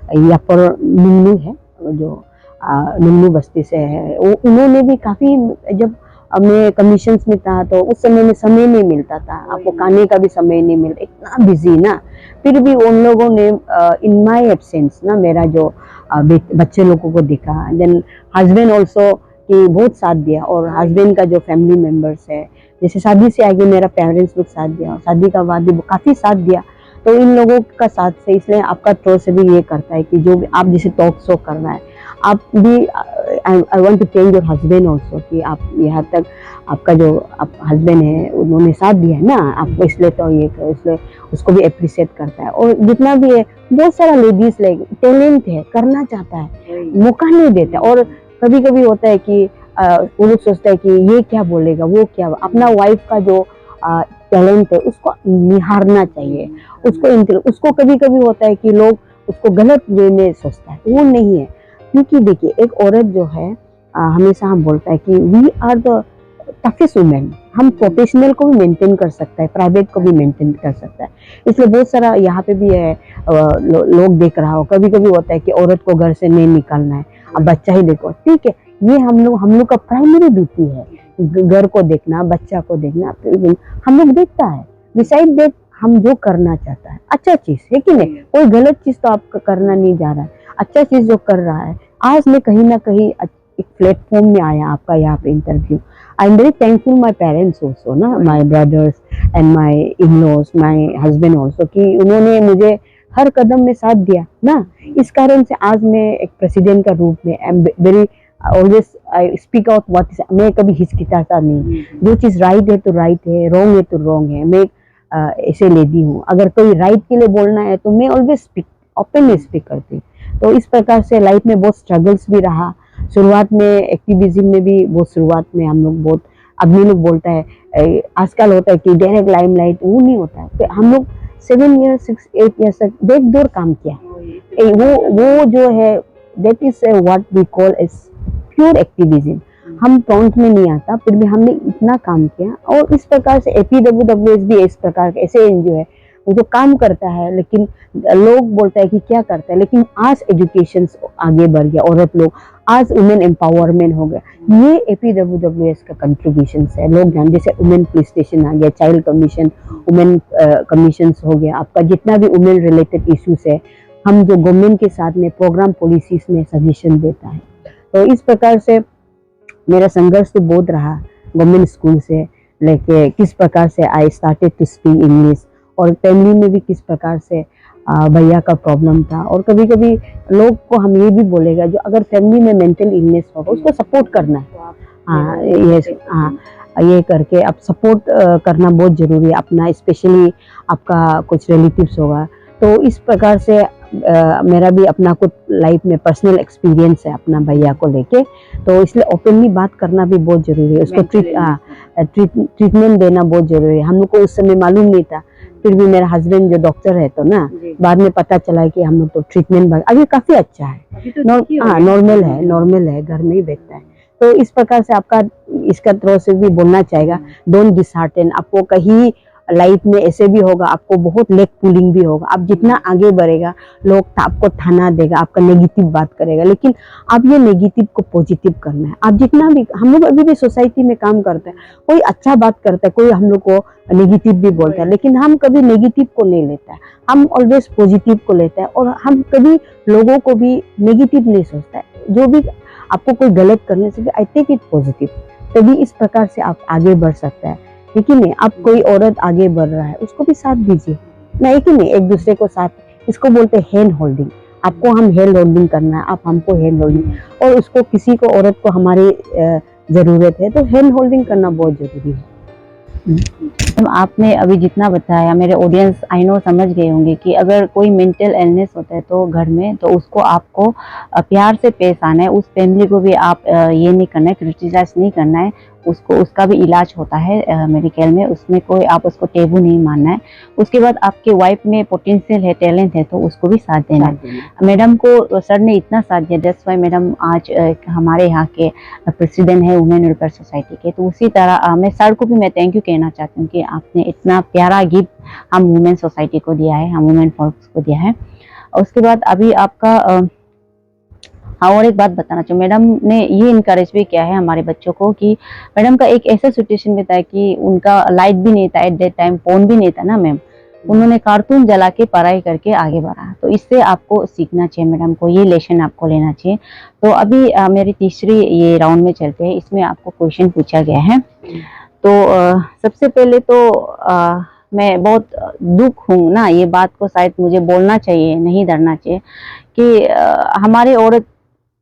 [SPEAKER 2] यहाँ पर नुन्नू है जो नुन्नू बस्ती से है, वो उन्होंने भी काफ़ी, जब मैं कमीशंस में था तो उस समय में समय नहीं मिलता था, आपको खाने का भी समय नहीं मिलता, इतना बिजी ना। फिर भी उन लोगों ने इन माय एब्सेंस ना मेरा जो बच्चे लोगों को दिखा। देन हस्बैंड ऑल्सो कि बहुत साथ दिया, और हस्बैंड का जो फैमिली मेम्बर्स है, जैसे शादी से आगे मेरा पेरेंट्स लोग साथ दिया, शादी का बाद भी काफ़ी साथ दिया। तो इन लोगों का साथ से, इसलिए आपका थ्रो से भी ये करता है कि जो भी आप जैसे टॉक शो करना है, आप भी I want to thank your husband also कि आप यहाँ तक आपका जो आप हस्बैंड है उन्होंने साथ दिया है ना आपको, इसलिए तो ये इसलिए उसको भी अप्रिशिएट करता है। और जितना भी है बहुत सारा लेडीज लाइक टैलेंट है, करना चाहता है, मौका नहीं देता। और कभी कभी होता है कि वो लोग सोचता है कि ये क्या बोलेगा, वो क्या, अपना वाइफ का जो टैलेंट है उसको निहारना चाहिए, उसको कभी कभी होता है कि लोग उसको गलत वे में सोचता है, वो नहीं है। क्योंकि देखिए एक औरत जो है हमेशा हम बोलता है कि we are the toughest women, हम प्रोफेशनल को भी मेंटेन कर सकता है, प्राइवेट को भी मेंटेन कर सकता है। इसलिए बहुत सारा यहाँ पे भी है लोग देख रहा हो, कभी कभी होता है कि औरत को घर से नहीं निकालना है, अब बच्चा ही देखो, ठीक है, ये हम लोग का प्राइमरी ड्यूटी है, घर को देखना, बच्चा को देखना, हम लोग देखता है। बिसाइड दैट हम जो करना चाहता है अच्छा चीज है कि नहीं, कोई गलत चीज तो आपका करना नहीं जा रहा है, अच्छा चीज जो कर रहा है। आज मैं कहीं ना कहीं एक प्लेटफॉर्म में आया आपका यहाँ पे interview. I am very thankful my parents also ना, my brothers and my in-laws, my husband also, कि उन्होंने मुझे हर कदम में साथ दिया ना। इस कारण से आज मैं एक प्रेसिडेंट का रूप में आई am very always I speak out what is, मैं कभी हिचकिचाता नहीं, जो चीज राइट है तो राइट है, रॉन्ग है तो रॉन्ग है, मैं ऐसे लेती हूँ। अगर कोई राइट के लिए बोलना है तो मैं ऑलवेज स्पीक, ओपनली स्पीक करती हूँ। तो इस प्रकार से लाइफ में बहुत स्ट्रगल्स भी रहा, शुरुआत में एक्टिविज्म में भी बहुत, शुरुआत में हम लोग बहुत, आदमी लोग बोलता है आजकल होता है कि डायरेक्ट लाइमलाइट, वो नहीं होता है। तो हम लोग 7 ईयर 6-8 ईयर तक बैकडोर काम किया, वो जो है that is what we call as pure activism. हम फ्रंट में नहीं आता, फिर भी हमने इतना काम किया। और इस प्रकार से APWWS भी इस प्रकार का ऐसे एनजीओ है वो जो काम करता है, लेकिन लोग बोलता है कि क्या करता है, लेकिन आज एजुकेशन आगे बढ़ गया, औरत लोग आज वुमेन एम्पावरमेंट हो गया, ये APWWS का कंट्रीब्यूशन है। लोग जान, जैसे वुमेन पुलिस स्टेशन आ गया, चाइल्ड कमीशन, वुमेन कमीशन हो गया, आपका जितना भी वुमेन रिलेटेड इश्यूज है, हम जो गवर्नमेंट के साथ में प्रोग्राम पॉलिसीज में सजेशन देता है। तो इस प्रकार से मेरा संघर्ष तो बहुत रहा, गवर्नमेंट स्कूल से लेके किस प्रकार से I started to speak English, और फैमिली में भी किस प्रकार से भैया का प्रॉब्लम था। और कभी कभी लोग को हम ये भी बोलेगा जो अगर फैमिली में मेंटल इलनेस होगा उसको सपोर्ट करना है। हाँ ये करके अब सपोर्ट करना बहुत ज़रूरी है अपना, स्पेशली आपका कुछ रिलेटिव्स होगा। तो इस प्रकार से मेरा भी अपना कुछ लाइफ में पर्सनल एक्सपीरियंस है अपना भैया को लेके, तो इसलिए ओपनली बात करना भी बहुत ज़रूरी है, उसको ट्रीटमेंट देना बहुत ज़रूरी है। हम लोग को उस समय मालूम नहीं था, फिर भी मेरा हस्बैंड जो डॉक्टर है तो ना, बाद में पता चला कि हम लोग तो ट्रीटमेंट अभी काफ़ी अच्छा है, नॉर्मल है, घर में ही बैठता है। तो इस प्रकार से आपका इसका तरह से भी बोलना चाहेगा, डोंट डिसहार्टन। आपको कहीं लाइफ में ऐसे भी होगा, आपको बहुत लेग पुलिंग भी होगा, आप जितना आगे बढ़ेगा लोग आपको थाना देगा, आपका नेगेटिव बात करेगा, लेकिन आप ये नेगेटिव को पॉजिटिव करना है। आप जितना भी, हम लोग अभी भी सोसाइटी में काम करते हैं, कोई अच्छा बात करता है, कोई हम लोग को नेगेटिव भी बोलता है, लेकिन हम कभी नेगेटिव को नहीं लेता है, हम ऑलवेज पॉजिटिव को लेता है। और हम कभी लोगों को भी नेगेटिव नहीं सोचता है, जो भी आपको कोई गलत करने से भी आई टेक इट पॉजिटिव, तभी इस प्रकार से आप आगे बढ़ सकता है। लेकिन नहीं, अब कोई औरत आगे बढ़ रहा है उसको भी साथ दीजिए, नहीं कि नहीं, एक दूसरे को साथ, इसको बोलते हैं हैंड होल्डिंग। आपको हम हैंड होल्डिंग करना है, आप हमको हैंड होल्डिंग, और उसको किसी को, औरत को हमारी जरूरत है तो हैंड होल्डिंग करना बहुत जरूरी है।
[SPEAKER 1] आपने अभी जितना बताया, मेरे ऑडियंस आई नो समझ गए होंगे कि अगर कोई मेंटल इलनेस होता है तो घर में, तो उसको आपको प्यार से पेश आना है, उस फैमिली को भी आप ये नहीं करना है, क्रिटिसाइज नहीं करना है, उसका भी इलाज होता है मेडिकल में, उसमें कोई आप उसको टेबू नहीं मानना है। उसके बाद आपके वाइफ में पोटेंशियल है, टैलेंट है, तो उसको भी साथ देना है। मैडम को सर ने इतना साथ दिया, दैट्स व्हाई मैडम आज हमारे यहाँ के प्रेसिडेंट है वुमेन वेलफेयर सोसाइटी के। तो उसी तरह मैं सर को भी मैं थैंक यू कहना चाहती हूँ कि आपने इतना प्यारा गिफ्ट हम वुमेन सोसाइटी को दिया है, हम वुमेन फोर्स को दिया है। और उसके बाद अभी आपका हाँ, और एक बात बताना चाहिए, मैडम ने ये इनकरेज भी किया है हमारे बच्चों को कि मैडम का एक ऐसा सिचुएशन भी था कि उनका लाइट भी नहीं था एट दैट टाइम, फोन भी नहीं था ना मैम, उन्होंने कार्टून जला के पढ़ाई करके आगे बढ़ा। तो इससे आपको सीखना चाहिए मैडम को, ये लेसन आपको लेना चाहिए। तो अभी मेरी तीसरी ये राउंड में चलते हैं, इसमें आपको क्वेश्चन पूछा गया है। तो सबसे पहले तो मैं बहुत दुख हूँ ना, ये बात को शायद मुझे बोलना चाहिए, नहीं डरना चाहिए कि हमारे औरत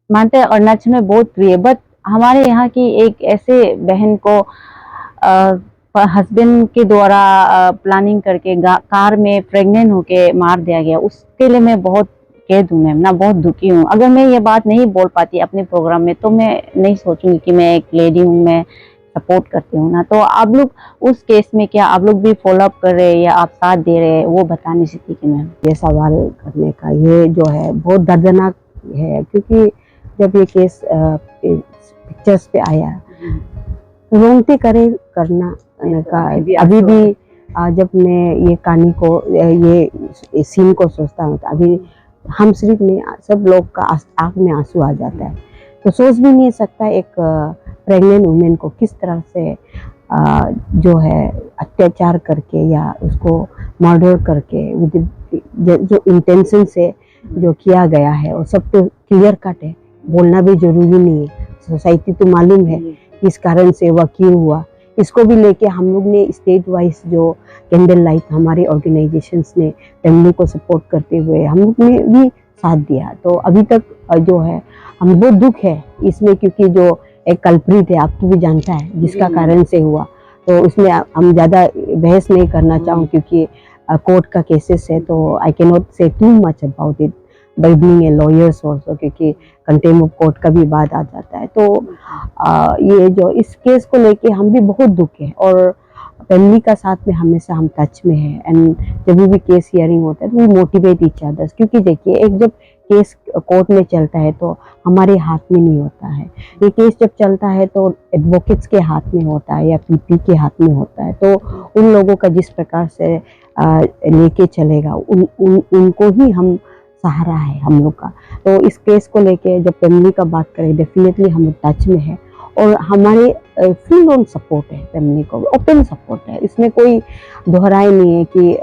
[SPEAKER 1] मानते हैं अरुणाचल में बहुत प्रिय, बट हमारे यहाँ की एक ऐसे बहन को हस्बैंड के द्वारा प्लानिंग करके कार में प्रेग्नेंट होके मार दिया गया। उसके लिए मैं बहुत खेद हूँ मैम ना, बहुत दुखी हूँ। अगर मैं ये बात नहीं बोल पाती अपने प्रोग्राम में तो मैं नहीं सोचूंगी कि मैं एक लेडी हूँ, मैं सपोर्ट करती हूँ ना। तो आप लोग उस केस में क्या आप लोग भी फॉलो अप कर रहे हैं या आप साथ दे रहे हैं, वो बताने से थी कि मैम।
[SPEAKER 2] ये सवाल करने का ये जो है बहुत दर्दनाक है, क्योंकि जब ये केस पिक्चर्स पे आया, रोंगटे करे करना का अभी भी जब मैं ये कहानी को ये सीन को सोचता हूँ तो अभी हम सिर्फ नहीं, सब लोग का आँख में आंसू आ जाता है। तो सोच भी नहीं सकता एक प्रेग्नेंट वुमेन को किस तरह से जो है अत्याचार करके या उसको मर्डर करके जो इंटेंशन से जो किया गया है वो सब तो क्लियर कट है, बोलना भी जरूरी नहीं है। सोसाइटी तो मालूम है किस कारण से वह क्यों हुआ। इसको भी लेके हम लोग ने स्टेट वाइज जो कैंडल लाइट हमारे ऑर्गेनाइजेशंस ने फैमिली को सपोर्ट करते हुए हम लोग ने भी साथ दिया। तो अभी तक जो है हम बहुत दुख है इसमें, क्योंकि जो एक कल्प्रिट है आपको भी जानता है जिसका कारण से हुआ, तो उसमें हम ज़्यादा बहस नहीं करना चाहूँ क्योंकि कोर्ट का केसेस है, तो आई कैन नॉट से too much about it by being a lawyers also, क्योंकि कंटेम्प्ट ऑफ कोर्ट का भी बात आ जाता है। तो ये जो इस केस को लेके हम भी बहुत दुख है और फैमिली का साथ में हमेशा हम टच में है। एंड जब भी केस हियरिंग होता है तो वी मोटिवेट ईच अदर्स, क्योंकि देखिए एक जब केस कोर्ट में चलता है तो हमारे हाथ में नहीं होता है। ये केस जब चलता है तो एडवोकेट्स के हाथ में होता है या पीपी के हाथ में होता है। तो उन लोगों का जिस प्रकार से लेके चलेगा उनको ही हम सहारा है हम लोग का। तो इस केस को लेके जब फैमिली का बात करें डेफिनेटली हम टच में है और हमारे फुल ऑन सपोर्ट है, फैमिली को ओपन सपोर्ट है, इसमें कोई दोहराई नहीं है कि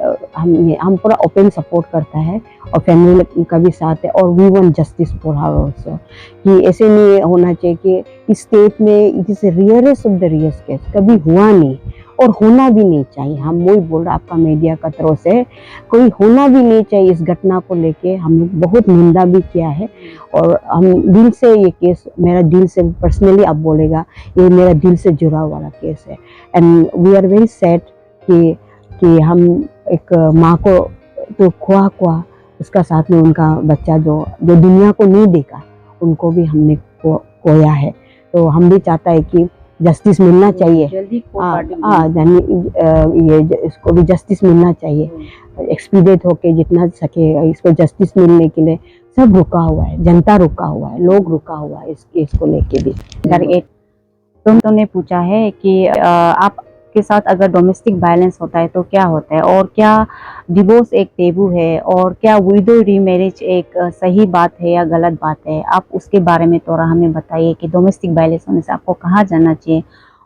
[SPEAKER 2] हम पूरा ओपन सपोर्ट करता है और फैमिली का भी साथ है। और we want justice for her also, कि ऐसे नहीं होना चाहिए कि इस स्टेट में it is rarest of the rarest case, कभी हुआ नहीं और होना भी नहीं चाहिए। हम वही बोल रहे आपका मीडिया का तरफ से कोई होना भी नहीं चाहिए। इस घटना को लेके हम लोग बहुत निंदा भी किया है और हम दिल से ये केस मेरा दिल से पर्सनली आप बोलेगा ये मेरा दिल से जुड़ा वाला केस है। And we are very sad कि हम एक माँ को तो खोआ उसका साथ में उनका बच्चा जो दुनिया को नहीं देखा उनको भी हमने खोया है। तो हम भी चाहता है कि जस्टिस मिलना चाहिए, ये इसको भी जस्टिस मिलना चाहिए। एक्सपीडिएट होके जितना सके इसको जस्टिस मिलने के लिए सब रुका हुआ है, जनता रुका हुआ है, लोग रुका हुआ है इस केस को लेके भी।
[SPEAKER 1] तुमने पूछा है कि आपके साथ अगर डोमेस्टिक वायलेंस होता है तो क्या होता है और क्या डिवोर्स एक टेबू है और क्या विडो रीमैरिज एक सही बात है या गलत बात है। आप उसके बारे में थोड़ा हमें बताइए कि डोमेस्टिक वायलेंस होने से आपको कहाँ जाना चाहिए।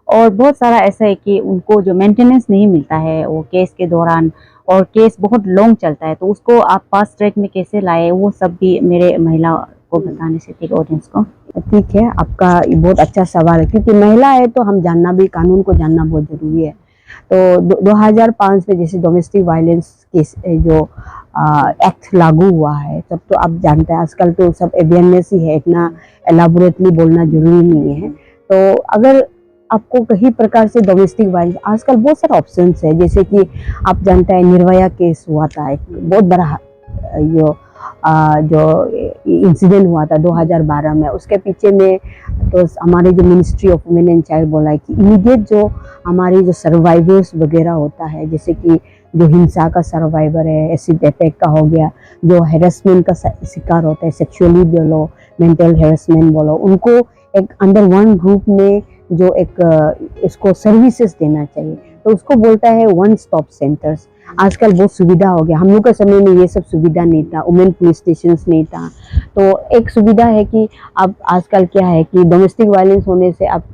[SPEAKER 1] और बहुत सारा ऐसा है कि उनको जो मेंटेनेंस नहीं मिलता है वो केस के दौरान और केस बहुत लॉन्ग चलता है, तो उसको आप फास्ट ट्रैक में कैसे लाए, वो सब भी मेरे महिला को बताने से ठीक ऑडियंस को।
[SPEAKER 2] ठीक है, आपका ये बहुत अच्छा सवाल है क्योंकि महिला है तो हम जानना भी, कानून को जानना बहुत ज़रूरी है। तो 2005 में जैसे डोमेस्टिक वायलेंस केस जो एक्ट लागू हुआ है तब तो आप जानते हैं आजकल तो सब अवेयरनेस ही है, इतना एलाबोरेटली बोलना जरूरी नहीं है। तो अगर आपको कहीं प्रकार से डोमेस्टिक वायलेंस आजकल बहुत सारे ऑप्शंस है, जैसे कि आप जानते हैं निर्भया केस हुआ था, एक बहुत बड़ा जो इंसिडेंट हुआ था 2012 में। उसके पीछे में तो हमारे जो ministry of women and child बोला है कि इमीडिएट जो हमारे जो सर्वाइवर्स वगैरह होता है, जैसे कि जो हिंसा का सर्वाइवर है, एसिड अटैक का हो गया, जो हेरसमेंट का शिकार होता है, सेक्सुअली बोलो, मेंटल हेरसमेंट बोलो, उनको एक अंडर वन ग्रुप में जो एक इसको सर्विसेज देना चाहिए। तो उसको बोलता है वन स्टॉप सेंटर्स। आजकल बहुत सुविधा हो गया, हम लोग के समय में ये सब सुविधा नहीं था, वुमेन पुलिस स्टेशन नहीं था। तो एक सुविधा है कि अब आजकल क्या है कि डोमेस्टिक वायलेंस होने से आप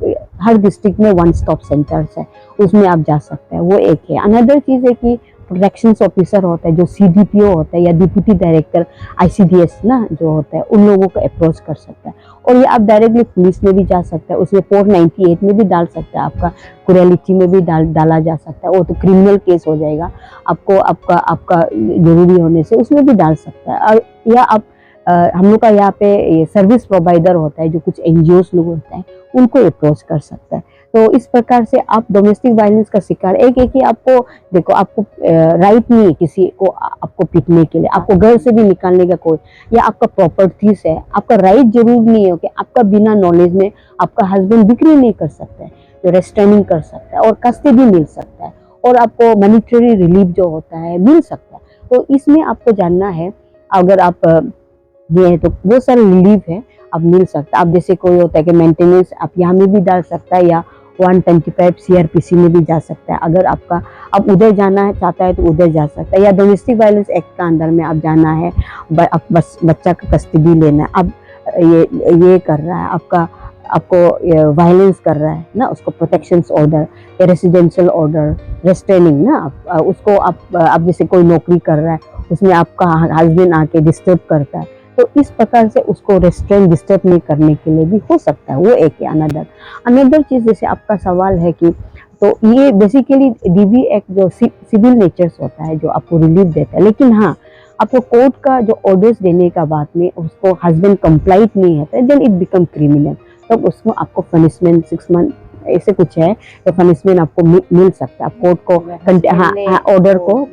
[SPEAKER 2] हर डिस्ट्रिक्ट में वन स्टॉप सेंटर्स है, उसमें आप जा सकते हैं, वो एक है। अनदर चीज़ है कि प्रोटेक्शन ऑफिसर होता है जो CDPO होता है या डिप्टी डायरेक्टर ICDS ना जो होता है, उन लोगों को अप्रोच कर सकता है। और ये आप डायरेक्टली पुलिस में भी जा सकते हैं, उसमें 498 में भी डाल सकते हैं, आपका कुरेलिटी में भी डाला जा सकता है। वो तो क्रिमिनल केस हो जाएगा, आपको आपका जरूरी होने से उसमें भी डाल सकता है। और या आप हम लोग का यहाँ पे ये सर्विस प्रोवाइडर होता है, जो कुछ एनजीओ लोग होते हैं, उनको अप्रोच कर सकता है। तो इस प्रकार से आप डोमेस्टिक वायलेंस का शिकार, एक एक ही आपको देखो, आपको राइट नहीं है किसी को आपको पीटने के लिए, आपको घर से भी निकालने का कोई, या आपका प्रॉपर्टीज है, आपका राइट जरूर नहीं है कि आपका बिना नॉलेज में आपका हस्बैंड बिक्री नहीं कर सकता है, जो रेस्ट्रेनिंग कर सकता है, और कस्टडी मिल सकता है, और आपको मॉनिटरी रिलीफ जो होता है मिल सकता है। तो इसमें आपको जानना है, अगर आप ये है तो बहुत सारे रिलीफ है आप मिल सकता है। आप जैसे कोई होता है कि मेंटेनेंस आप यहाँ में भी डाल सकता है, या 125 सीआरपीसी में भी जा सकता है। अगर आपका आप उधर जाना है चाहता है तो उधर जा सकता है, या डोमेस्टिक वायलेंस एक्ट का अंदर में आप जाना है, आप बस बच्चा का कस्टडी लेना है, अब ये कर रहा है आपका, आपको वायलेंस कर रहा है ना, उसको प्रोटेक्शन ऑर्डर या रेसिडेंशियल ऑर्डर, रेस्ट्रेनिंग ना, उसको आप जैसे कोई नौकरी कर रहा है, उसमें आपका हस्बैंड आके डिस्टर्ब करता है, तो इस प्रकार से उसको रेस्ट्रेन डिस्टर्ब नहीं करने के लिए भी हो सकता है। वो एक है। अनदर चीज, जैसे आपका सवाल है कि, तो ये बेसिकली डीवी एक्ट जो सिविल नेचर्स होता है, जो आपको रिलीफ देता है, लेकिन हाँ, आपको कोर्ट का जो ऑर्डर्स देने का बाद में उसको हस्बैंड कंप्लाइट नहीं होता है, देन इट बिकम क्रिमिनल, तब उसको आपको पनिशमेंट 6 मंथ ऐसे कुछ है, तो पनिशमेंट आपको मिल सकता है। आप कोर्ट को ऑर्डर को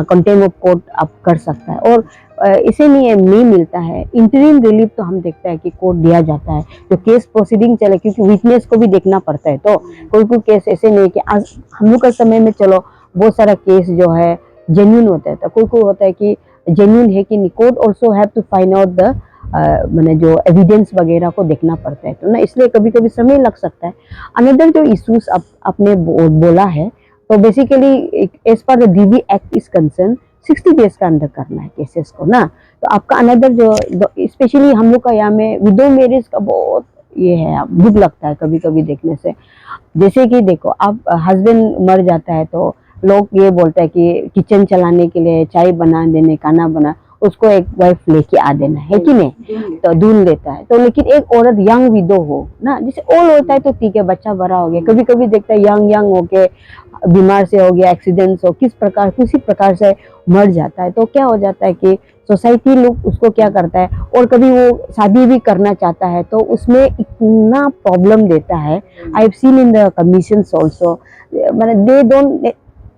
[SPEAKER 2] कंटेम्प्ट ऑफ कोर्ट आप कर सकता है। और इसे नहीं मिलता है इंटरिम रिलीफ, तो हम देखते हैं कि कोर्ट दिया जाता है, जो केस प्रोसीडिंग चले, क्योंकि विटनेस को भी देखना पड़ता है। तो कोई केस ऐसे नहीं कि आज हम लोग के समय में चलो बहुत सारा केस जो है जेन्युइन होता है, तो कोई होता है कि जेन्युइन है कि नहीं, court also have to find out the मैंने जो एविडेंस वगैरह को देखना पड़ता है, तो ना इसलिए कभी कभी समय लग सकता है। अनदर जो इश्यूज आपने बोला है, तो basically as per the DV act is concern 60 days का अंदर करना है केसेस को ना। तो आपका अनदर जो स्पेशली हम लोग का यहाँ में विडो मैरिज का बहुत ये है, दुख लगता है कभी कभी देखने से। जैसे कि देखो, आप हस्बैंड मर जाता है तो लोग ये बोलते हैं कि किचन चलाने के लिए, चाय बना देने, खाना बना, उसको एक वाइफ लेके आ देना है कि नहीं, तो ढूंढ लेता है। तो लेकिन एक औरत यंग विडो हो ना, जैसे ओल्ड होता है तो ठीक है, बच्चा बड़ा हो गया, कभी कभी देखता है यंग होके बीमार से हो गया, एक्सीडेंट हो, किसी प्रकार से मर जाता है, तो क्या हो जाता है कि सोसाइटी लोग उसको क्या करता है, और कभी वो शादी भी करना चाहता है तो उसमें इतना प्रॉब्लम देता है। I have seen in the commissions also, मतलब they don't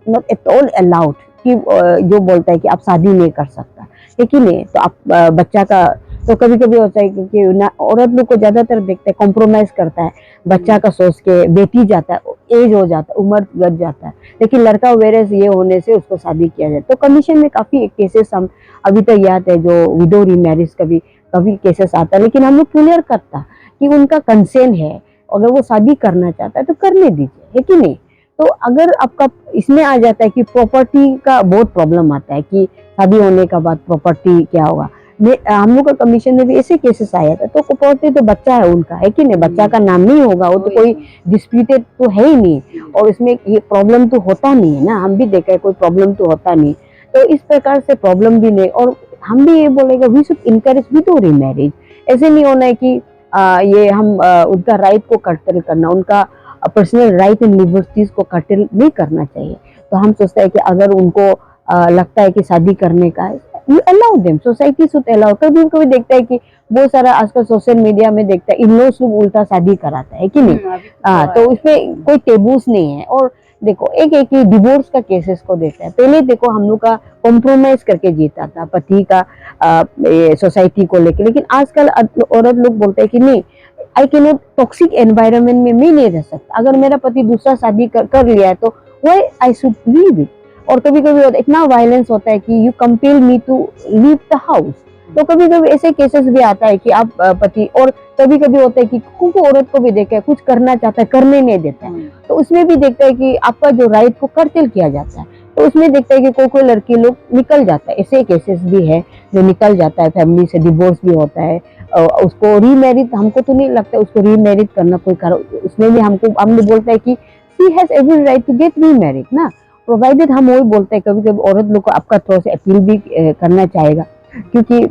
[SPEAKER 2] not at all allowed कि जो बोलता है कि आप शादी नहीं कर सकता, लेकिन नहीं, तो आप बच्चा का, तो कभी कभी होता है क्योंकि औरत लोग को ज्यादातर देखते हैं कॉम्प्रोमाइज करता है, बच्चा का सोच के बेटी जाता है, एज हो जाता है, उम्र गट जाता है, लेकिन लड़का वेरेस ये होने से उसको शादी किया जाए। तो कमीशन में काफी केसेस हम अभी तक याद है, जो विडो रीमैरिज कभी केसेस आता है, लेकिन हम लोग क्लियर करता कि उनका कंसेंट है, अगर वो शादी करना चाहता है तो करने दीजिए, है कि नहीं। तो अगर आपका इसमें आ जाता है कि प्रॉपर्टी का बहुत प्रॉब्लम आता है कि शादी होने का बाद प्रॉपर्टी क्या होगा, हम लोग का कमीशन में भी ऐसे केसेस आया था। तो प्रॉपर्टी तो बच्चा है उनका, है कि नहीं, बच्चा का नाम नहीं होगा, वो तो कोई डिस्प्यूटेड तो है ही नहीं, और इसमें ये प्रॉब्लम तो होता नहीं है ना, हम भी देखा है कोई प्रॉब्लम तो होता नहीं। तो इस प्रकार से प्रॉब्लम भी नहीं, और हम भी ये बोलेगा we should encourage widow remarriage. ऐसे नहीं होना है कि ये हम उनका राइट को कर्टल करना, उनका पर्सनल राइट एंड लिबर्टीज को कर्टल नहीं करना चाहिए। तो हम सोचते हैं कि अगर उनको लगता है कि शादी करने का है, you allow them, society should allow. कभी कभी देखता है कि बहुत सारा आजकल सोशल मीडिया में देखता है इन-लॉज लोग उल्टा शादी कराता है कि नहीं, तो इसमें कोई टेबूस नहीं है। और देखो, एक ही डिवोर्स का केसेस को देखता है, पहले देखो हम लोग का कॉम्प्रोमाइज करके जीता था पति का सोसाइटी को लेके, लेकिन आजकल औरत लोग बोलते हैं कि नहीं, I can not, toxic environment में मैं नहीं रह सकता, अगर मेरा पति दूसरा शादी कर लिया है तो why I should leave it. और कभी कभी इतना वायलेंस होता है कि you compel me to leave the house. तो कभी कभी ऐसे केसेस भी आता है कि आप पति, और कभी कभी होता है कि कुछ औरत को भी देखा है कुछ करना चाहता है, करने नहीं देता है, तो उसमें भी देखता है कि आपका जो राइट को कर्टल किया जाता है। तो उसमें देखता है कि कोई लड़की लोग निकल जाता है, ऐसे केसेस भी है जो निकल जाता है, फैमिली से डिवोर्स भी होता है, उसको रीमैरिज, हमको तो नहीं लगता उसको रीमैरिज करना कोई कारण, उसमें भी हम लोग बोलते हैं कि she has every right to get remarriage ना, प्रोवाइडेड, हम वही बोलते हैं। कभी कभी औरत लोग को आपका थोड़ा सा अपील भी करना चाहेगा, क्योंकि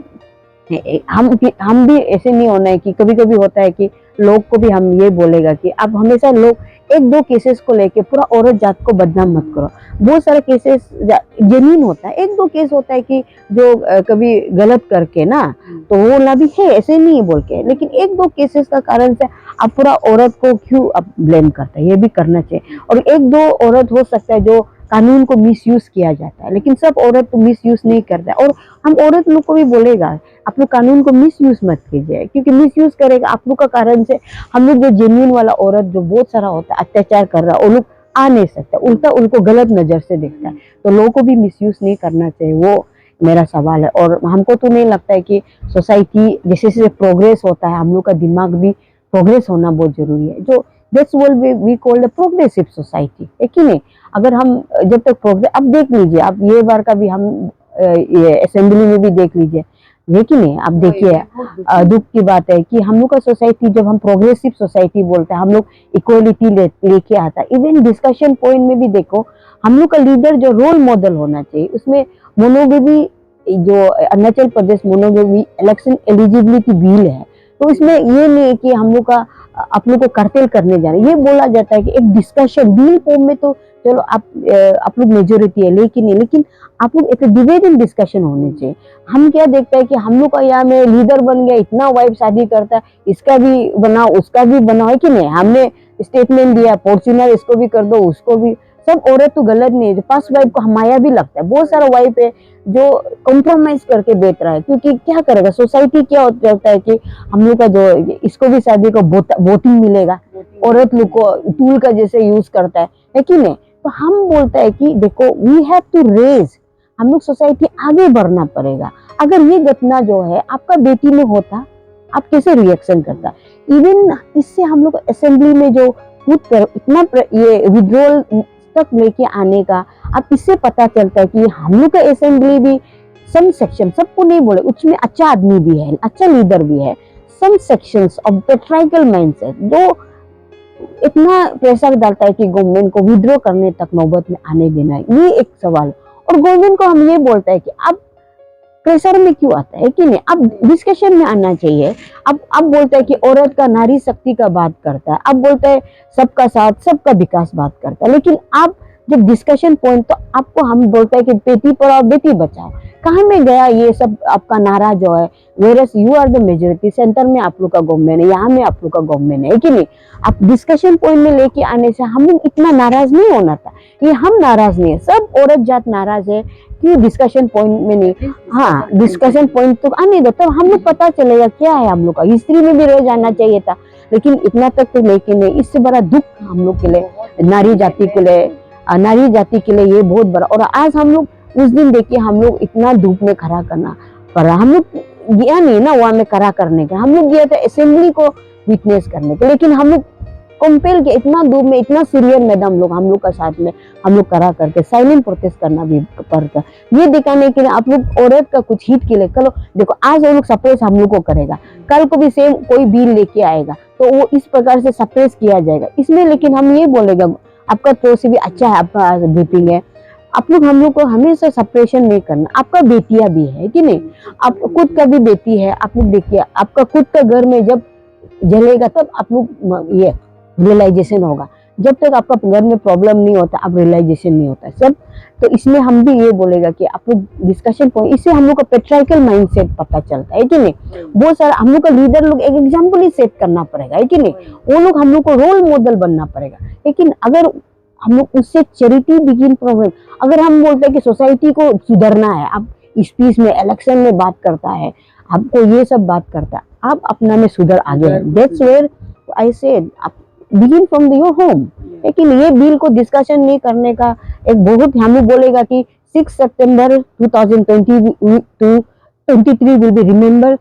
[SPEAKER 2] हम भी ऐसे नहीं होना है कि कभी कभी होता है कि लोग को भी हम ये बोलेगा कि आप हमेशा लोग एक दो केसेस को लेके पूरा औरत जात को बदनाम मत करो। बहुत सारे केसेस जेन्युइन होता है, एक दो केस होता है कि जो कभी गलत करके ना, तो वो ना भी है, ऐसे नहीं बोल के, लेकिन एक दो केसेस का कारण से आप पूरा औरत को क्यों आप ब्लेम करते हैं, ये भी करना चाहिए। और एक दो औरत हो सकता है जो कानून को मिसयूज किया जाता है, लेकिन सब औरत को मिसयूज नहीं करता है। और हम औरत लोग को भी बोलेगा आप लोग कानून को मिसयूज मत कीजिए, क्योंकि मिसयूज करेगा आप लोग का कारण से हम लोग जो जेन्युइन वाला औरत जो बहुत सारा होता है अत्याचार कर रहा है, वो लोग आ नहीं सकता, उल्टा उनको गलत नजर से देखता है। तो लोगों को भी मिसयूज नहीं करना चाहिए, वो मेरा सवाल है। और हमको तो नहीं लगता है कि सोसाइटी जैसे जैसे प्रोग्रेस होता है, हम लोग का दिमाग भी प्रोग्रेस होना बहुत जरूरी है। जो that's what we call the progressive society, है कि नहीं। अगर हम जब तक प्रोग्रेस, अब देख लीजिए आप ये बार का भी हम ये असेंबली में भी देख लीजिए, है कि नहीं। आप देखिए दुख की बात है कि हम लोग का सोसाइटी, जब हम प्रोग्रेसिव सोसाइटी बोलते हैं, हम लोग इक्वलिटी लेके आता है। इवन डिस्कशन पॉइंट में भी देखो, हम लोग का लीडर जो रोल मॉडल होना चाहिए, उसमें मोनोगेमी, जो Arunachal Pradesh monogamy election eligibility bill है, तो इसमें ये नहीं है कि हम लोग का आप लोग को कर्टेल करने जा रहे हैं। ये बोला जाता है कि एक डिस्कशन बिल फॉर्म में, तो चलो आप लोग मेजोरिटी है, लेकिन आप लोग एक डिबेटिंग डिस्कशन होने चाहिए। हम क्या देखते हैं कि हम लोग का यहाँ में लीडर बन गया, इतना वाइफ शादी करता है, इसका भी बनाओ उसका भी बनाओ, है कि नहीं। हमने स्टेटमेंट दिया फॉर्च्यूनर इसको भी कर दो उसको भी, सब औरत तो गलत नहीं है। फर्स्ट वाइफ को हमाया भी लगता है, बहुत सारा वाइफ है जो कॉम्प्रोमाइज करके बेच रहा है, क्योंकि क्या करेगा सोसाइटी, क्या होता है कि हम लोग का जो इसको भी शादी को वोटिंग मिलेगा, औरत लोग को टूल का जैसे यूज करता है कि नहीं। तो हम बोलते हैं कि देखो वी हैव टू रेज, हम लोग सोसाइटी आगे बढ़ना पड़ेगा। अगर ये घटना जो है आपका बेटी में होता, आप कैसे रिएक्शन करता। इवन इससे हम लोग असेंबली में जो इतना ये विड्रॉल तक लेके आने का, अब इससे पता चलता है कि हम लोग का असेंबली भी सम सेक्शन, सबको नहीं बोले, उसमें अच्छा आदमी भी है, अच्छा लीडर भी है, सम सेक्शंस ऑफ पेट्राइकल माइंडसेट जो इतना प्रेशर डालता है कि गवर्नमेंट को विड्रॉ करने तक नौबत में आने देना है। ये एक सवाल। और गवर्नमेंट को हम ये बोलते हैं कि अब प्रेशर में क्यों आता है कि नहीं, अब डिस्कशन में आना चाहिए। अब बोलते हैं कि औरत का नारी शक्ति का बात करता है, अब बोलते हैं सबका साथ सबका विकास बात करता है, लेकिन आप जब डिस्कशन पॉइंट, तो आपको हम बोलते हैं कि बेटी पढ़ाओ बेटी बचाओ, कहाँ में गया ये सब आपका नारा जो है। Whereas you are the majority, centre में आप लोग का गवर्नमेंट है, यहाँ में आप लोग का गवर्नमेंट है कि नहीं। आप डिस्कशन पॉइंट में लेके आने से हम लोग इतना नाराज नहीं होना था। ये हम नाराज नहीं है, सब औरत जात नाराज है, क्यों डिस्कशन पॉइंट में नहीं। हाँ, डिस्कशन पॉइंट तो आने दो, तब हम लोग पता चलेगा क्या है हम लोग का। हिस्ट्री में भी रोज आना चाहिए था, लेकिन इतना तक तो लेके नहीं। इससे बड़ा दुख हम लोग के लिए, नारी जाति के लिए, नारी जाति के लिए ये बहुत बड़ा। और आज हम लोग उस दिन देखिए, हम लोग इतना धूप में खड़ा करना पड़ा, हम लोग गया नहीं ना वहां में खड़ा करने का, हम लोग गया था असेंबली को विटनेस करने का, लेकिन हम लोग कंपेल के इतना धूप में, इतना सीरियस मैडम लोग हम लोग का साथ में, हम लोग करा करके साइलेंट प्रोटेस्ट करना भी पड़ता, ये दिखाने के लिए आप लोग औरत का कुछ हित के लिए। कल देखो आज वो लोग सप्रेस हम लोग को करेगा, कल को भी सेम कोई बिल लेके आएगा, तो वो इस प्रकार से सप्रेस किया जाएगा इसमें। लेकिन हम ये बोलेगा आपका तो से भी अच्छा है, आपका ब्रीफिंग है, आप लोग हम लोग को हमेशा सप्रेशन नहीं करना। आपका बेटियां भी है कि नहीं, आप खुद का भी बेटी है। आप लोग देखिए, आपका खुद का घर में जब जलेगा तब आप लोग ये रियलाइजेशन होगा। जब तक आपका घर में प्रॉब्लम नहीं होता, आप रियलाइजेशन नहीं होता सब। तो इसमें हम भी ये बोलेगा कि आप लोग डिस्कशन पॉइंट, इससे हम लोग का पेट्राइकल माइंडसेट पता चलता है कि नहीं। बहुत सारा हम लोग का लीडर लोग एक एग्जाम्पल ही सेट करना पड़ेगा, है कि नहीं। वो लोग हम लोग को रोल मॉडल बनना पड़ेगा। लेकिन अगर हम लोग उससे चैरिटी बिगिन प्रॉब्लम, अगर हम बोलते हैं कि सोसाइटी को सुधरना है, आप स्पीच में इलेक्शन में बात करता है, आपको ये सब बात करता है, आप अपना में सुधर आगे है। That's where I said begin from your home. लेकिन ये बिल को डिस्कशन नहीं करने का एक बहुत, हम लोग बोलेगा कि 6 September 2023 will be remember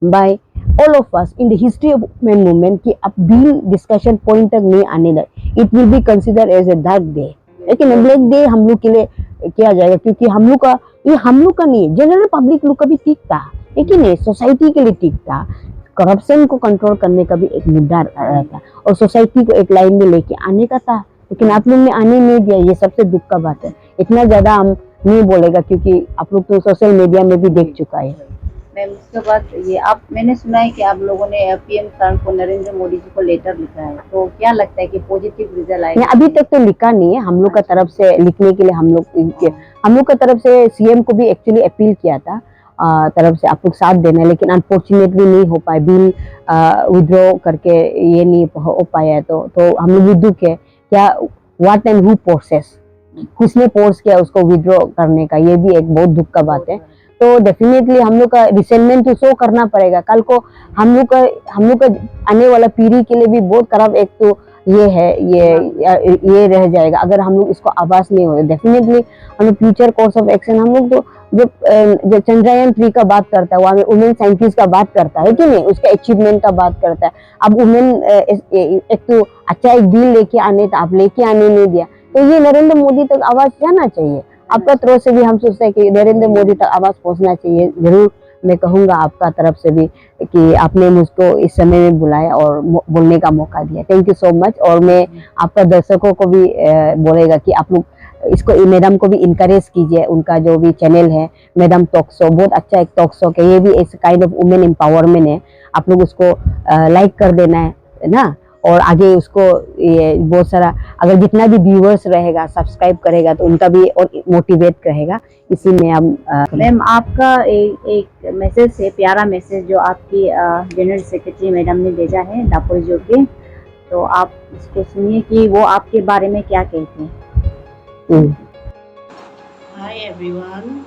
[SPEAKER 2] by all of us in the history of women movement कि अब बिल डिस्कशन पॉइंट तक नहीं आने दे, it will be consider as a dark day. लेकिन ब्लैक डे हम लोग के लिए किया जाएगा, क्योंकि हम लोग का, ये हम लोग का नहीं, जनरल पब्लिक लोग का भी ठीक था, लेकिन नहीं सोसाइटी के लिए ठीक था। करप्शन को कंट्रोल करने का भी एक मुद्दा था, और सोसाइटी को एक लाइन में लेके आने का था, लेकिन आप लोग ने आने नहीं दिया। ये सबसे दुख का बात है। इतना ज्यादा हम नहीं बोलेगा, क्योंकि आप लोग तो सोशल मीडिया में भी देख चुका है।
[SPEAKER 3] मैम उसके बाद ये आप मैंने सुना है कि आप लोगों ने पीएम सर को नरेंद्र मोदी जी को लेटर लिखा है, तो क्या लगता है कि पॉजिटिव रिजल्ट
[SPEAKER 2] नहीं,
[SPEAKER 3] आएगा?
[SPEAKER 2] अभी तक तो लिखा नहीं है। हम लोग का तरफ से लिखने के लिए हम लोग का तरफ से सीएम को भी एक्चुअली अपील किया था, तरफ से आप लोग साथ देना, लेकिन अनफॉर्चुनेटली नहीं हो पाया। बिल विड्रॉ करके ये नहीं हो पाया, तो हम लोग भी दुख है क्या, व्हाट एंड हु प्रोसेस, किसने फोर्स किया उसको विड्रॉ करने का, ये भी एक बहुत दुख का बात है। तो डेफिनेटली हम लोग का रिसेंटमेंट तो शो करना पड़ेगा। कल को हम लोग का आने वाला पीढ़ी के लिए भी बहुत खराब एक तो ये है, ये रह जाएगा अगर हम लोग इसको आवाज नहीं हो। डेफिनेटली हम लोग फ्यूचर कोर्स ऑफ एक्शन, हम लोग तो जो चंद्रयान-3 का बात करता है वहाँ में वुमेन साइंटिस्ट का बात करता है कि नहीं, उसका अचीवमेंट का बात करता है। अब वुमेन एक तो अच्छा एक बिल लेके आने था, आप लेके आने नहीं दिया, तो ये नरेंद्र मोदी तक आवाज जाना चाहिए। आपका तरफ से भी हम सोचते हैं कि नरेंद्र मोदी तक आवाज पहुंचना चाहिए। जरूर मैं कहूंगा आपका तरफ से भी कि आपने मुझको इस समय में बुलाया और बोलने का मौका दिया। Thank you so much. और मैं आपका दर्शकों को भी बोलेगा कि आप लोग इसको मैडम को भी इनकरेज कीजिए। उनका जो भी चैनल है मैडम टॉक शो, बहुत अच्छा एक टॉक शो है, ये भी इस काइंड ऑफ वुमेन एम्पावरमेंट है। आप लोग उसको लाइक कर देना है ना, और आगे उसको ये बहुत सारा अगर जितना भी व्यूअर्स रहेगा सब्सक्राइब करेगा तो उनका भी और मोटिवेट रहेगा। इसी में हम
[SPEAKER 3] मैम आपका एक मैसेज है, प्यारा मैसेज जो आपकी जनरल सेक्रेटरी मैडम ने भेजा है दापोरिजो के, तो आप इसको सुनिए कि वो आपके बारे में क्या कहते हैं।
[SPEAKER 4] हाय एवरीवन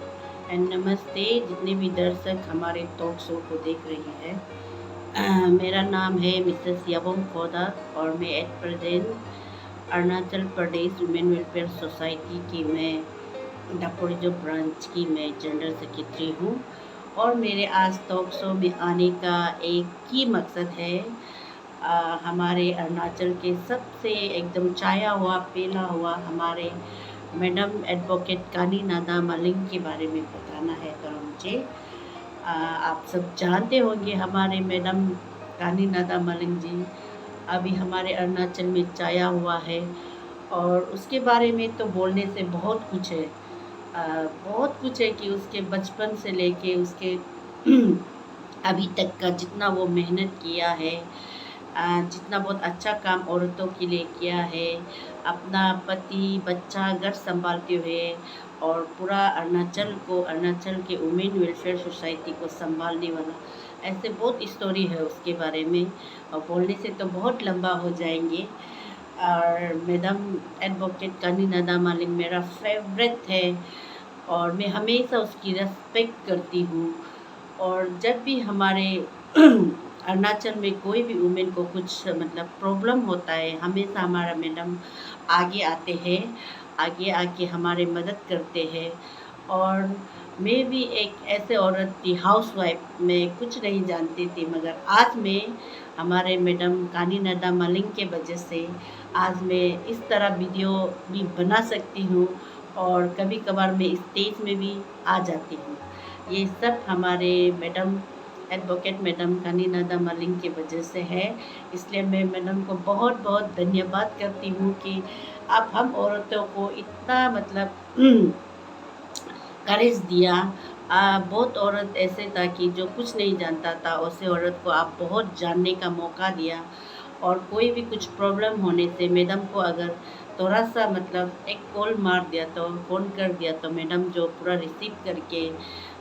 [SPEAKER 4] एंड नमस्ते, जितने भी दर्शक हमारे टॉक शो को देख रहे हैं। मेरा नाम है मिसेस याबोंग खोदा और मैं at present Arunachal Pradesh women welfare society की मैं दापोरिजो ब्रांच की मैं जनरल सेक्रेटरी हूँ। और मेरे आज टॉक शो में आने का एक ही मकसद है, हमारे अरुणाचल के सबसे एकदम छाया हुआ पेला हुआ हमारे मैडम एडवोकेट कानी नादा मलिंग के बारे में बताना है। तो मुझे आप सब जानते होंगे हमारे मैडम कानी नादा मलिंग जी अभी हमारे अरुणाचल में छाया हुआ है, और उसके बारे में तो बोलने से बहुत कुछ है, बहुत कुछ है कि उसके बचपन से लेके उसके अभी तक का जितना वो मेहनत किया है, जितना बहुत अच्छा काम औरतों के लिए किया है, अपना पति बच्चा घर संभालते हुए और पूरा अरुणाचल के वुमेन वेलफेयर सोसाइटी को संभालने वाला, ऐसे बहुत स्टोरी है उसके बारे में, और बोलने से तो बहुत लंबा हो जाएंगे। और मैडम एडवोकेट कानी नादा मलिंग मेरा फेवरेट है और मैं हमेशा उसकी रेस्पेक्ट करती हूँ। और जब भी हमारे अरुणाचल में कोई भी वुमेन को कुछ मतलब प्रॉब्लम होता है, हमेशा हमारा मैडम आगे आते हैं, आगे आके हमारे मदद करते हैं। और मैं भी एक ऐसे औरत थी, हाउसवाइफ, मैं कुछ नहीं जानती थी, मगर आज मैं हमारे मैडम कानी नादा मलिंग के वजह से आज मैं इस तरह वीडियो भी बना सकती हूँ और कभी कभार मैं स्टेज में भी आ जाती हूँ। ये सब हमारे मैडम एडवोकेट मैडम कानी नादा मलिंग की वजह से है। इसलिए मैं मैडम को बहुत बहुत धन्यवाद करती हूँ कि आप हम औरतों को इतना मतलब करेज दिया। बहुत औरत ऐसे था कि जो कुछ नहीं जानता था, उसे औरत को आप बहुत जानने का मौका दिया। और कोई भी कुछ प्रॉब्लम होने से मैडम को अगर थोड़ा सा मतलब एक कॉल मार दिया तो फ़ोन कर दिया तो मैडम जो पूरा रिसीव करके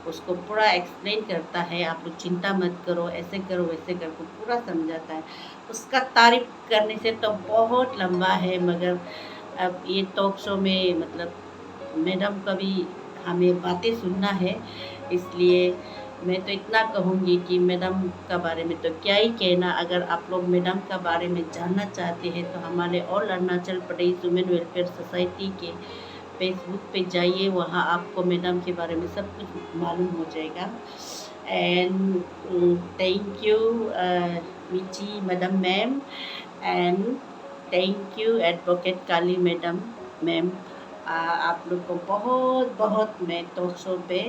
[SPEAKER 4] उसको पूरा एक्सप्लेन करता है, आप लोग चिंता मत करो, ऐसे करो वैसे करो, पूरा समझाता है। उसका तारीफ करने से तो बहुत लंबा है, मगर अब ये टॉक शो में मतलब मैडम का भी हमें बातें सुनना है, इसलिए मैं तो इतना कहूँगी कि मैडम का बारे में तो क्या ही कहना। अगर आप लोग मैडम का बारे में जानना चाहते हैं तो हमारे all Arunachal Pradesh women welfare society के फेसबुक पे जाइए, वहाँ आपको मैडम के बारे में सब कुछ मालूम हो जाएगा। एंड थैंक यू मिची madam ma'am, and thank you advocate Kali ma'am. आप लोग को बहुत बहुत मैं टॉक शो पे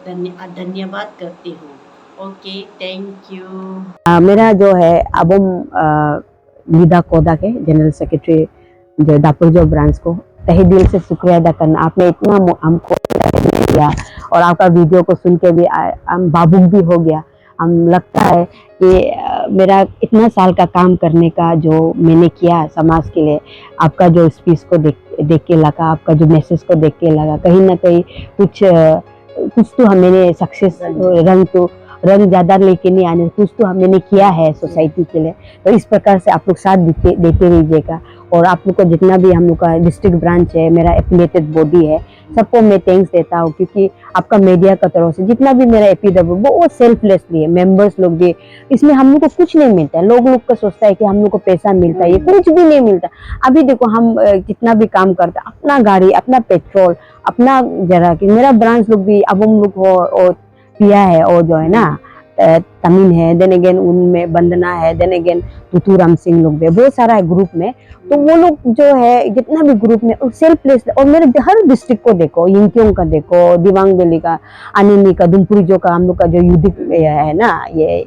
[SPEAKER 4] धन्यवाद करती हूँ। Okay, thank you.
[SPEAKER 2] मेरा जो है अबम लीदा कोदा के जनरल सेक्रेटरी जो दापोरिजो ब्रांच को तहे दिल से शुक्रिया अदा करना। आपने इतना हमको दिया और आपका वीडियो को सुन के भी हम भावुक भी हो गया। हम लगता है कि मेरा इतना साल का काम करने का जो मैंने किया समाज के लिए, आपका जो स्पीच को देख के लगा, आपका जो मैसेज को देख के लगा, कहीं ना कहीं कुछ तो मैंने सक्सेस रंग ज़्यादा लेके नहीं आने, कुछ तो मैंने किया है सोसाइटी के लिए। तो इस प्रकार से आप लोग साथ देते रहिएगा। और आप लोग को जितना भी हम लोग का डिस्ट्रिक्ट ब्रांच है, मेरा एफिलिएटेड बॉडी है, सबको मैं थैंक्स देता हूँ, क्योंकि आपका मीडिया का तरफ से जितना भी मेरा एपीडब्ल्यू वो सेल्फलेसली है। मेंबर्स लोग भी, इसमें हम लोग को कुछ नहीं मिलता है। लोग का सोचता है कि हम लोग को पैसा मिलता है, ये कुछ भी नहीं मिलता। अभी देखो हम जितना भी काम करते हैं, अपना गाड़ी, अपना पेट्रोल, अपना जरा कि मेरा ब्रांच लोग भी अब हम लोग हो पिया है, और जो है ना तमीन है, देन अगेन उनमें वंदना है, देन अगेन तुतू राम सिंह लोग भी बहुत सारा है ग्रुप में। तो वो लोग जो है जितना भी ग्रुप में सेल्फलेस, और मेरे हर डिस्ट्रिक्ट को देखो, यिंकियों का देखो, दिवांग वैली का, अनिनी का, दुमपुरी जो का हम लोग का जो युदिक है ना, ये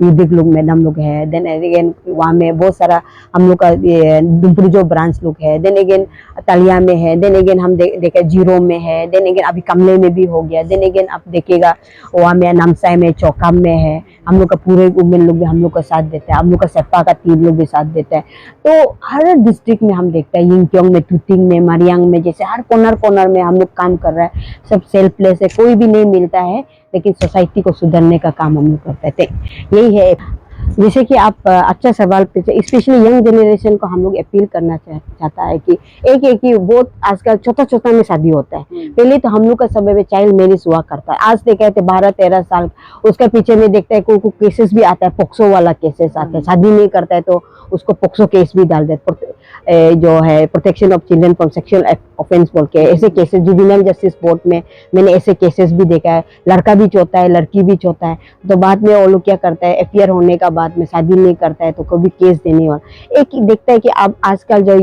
[SPEAKER 2] युदिक लोग मैडम लोग है, देन अगेन वहाँ में बहुत सारा हम लोग का दुमपुरी जो ब्रांच लोग है, देन अगेन तलिया में है, देन अगेन हम देखे जीरो में है, देन अगेन अभी कमले में भी हो गया, देन अगेन आप देखिएगा वहाँ में नामसाई में, चौकाम में है। हम लोग का पूरे वुमेन लोग भी हम लोग का साथ देता है, हम लोग का सेप्पा का टीम लोग भी साथ देता है। तो हर डिस्ट्रिक्ट में हम देखते हैं, यिंकियोंग में, तुतिंग में, मरियांग में, जैसे हर कॉर्नर में हम लोग काम कर रहे हैं। सब सेल्फलेस है, कोई भी नहीं मिलता है, लेकिन सोसाइटी को सुधारने का काम हम लोग करते थे। यही है। जैसे कि आप अच्छा सवाल पूछे, स्पेशली यंग जनरेशन को हम लोग अपील करना चाहता है कि एक ही बहुत आजकल छोटा में शादी होता है। पहले तो हम लोग का समय में चाइल्ड मैरिज हुआ करता है। आज देखा है 12-13 साल, उसका पीछे में देखता है कोई केसेस भी आता है, पोक्सो वाला केसेस आता है। शादी नहीं करता है तो उसको पोक्सो केस भी डाल देते, जो है protection of children from sexual offence बोल के, ऐसे केसेस जुवेनाइल जस्टिस बोर्ड में मैंने ऐसे केसेस भी देखा है। लड़का भी चाहता है, लड़की भी चाहता है, तो बाद में वो लोग क्या करता है, एफआईआर होने का बाद में शादी नहीं करता है तो कभी केस देने वाला। एक देखता है कि अब आजकल जो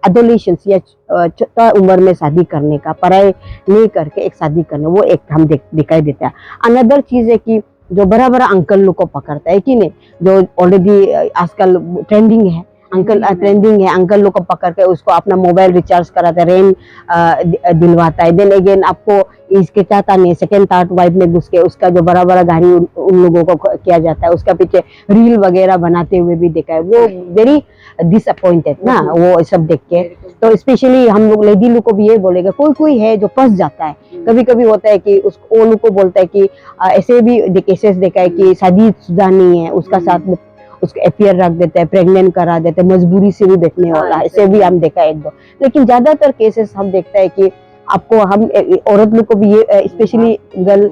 [SPEAKER 2] एडोलेशंस या छोटा उम्र में शादी करने का, पढ़ाई नहीं करके एक शादी करने, वो एक हम दिखाई देता है। अनदर चीज है कि जो बड़ा अंकल लोग को पकड़ता है कि नहीं, जो ऑलरेडी आजकल ट्रेंडिंग है, ट्रेंडिंग है, अंकल लोग को पकड़ के उसको अपना मोबाइल रिचार्ज कराता है, रेंट दिलवाता है। देन अगेन आपको इसके चाहता नहीं, सेकंड थर्ड वाइफ में घुस के उसका जो बड़ा गाड़ी उन लोगों को किया जाता है, उसका पीछे रील वगैरह बनाते हुए भी देखा है। वो वेरी डिसअपॉइंटेड ना, वो सब देख के। तो स्पेशली हम लोग लेडी लोग को भी ये बोलेगा, कोई है जो फंस जाता है। कभी वो होता है कि वो लोग को बोलता है कि ऐसे भी केसेस देखा है कि शादी शुदा नहीं है, उसका साथ में उसको एफआईआर रख देते हैं, प्रेग्नेंट करा देते हैं, मजबूरी से भी बैठने वाला, ऐसे भी हम देखा है एक दो। लेकिन ज्यादातर केसेस हम देखते हैं कि आपको हम औरत लोग को भी ये, स्पेशली गर्ल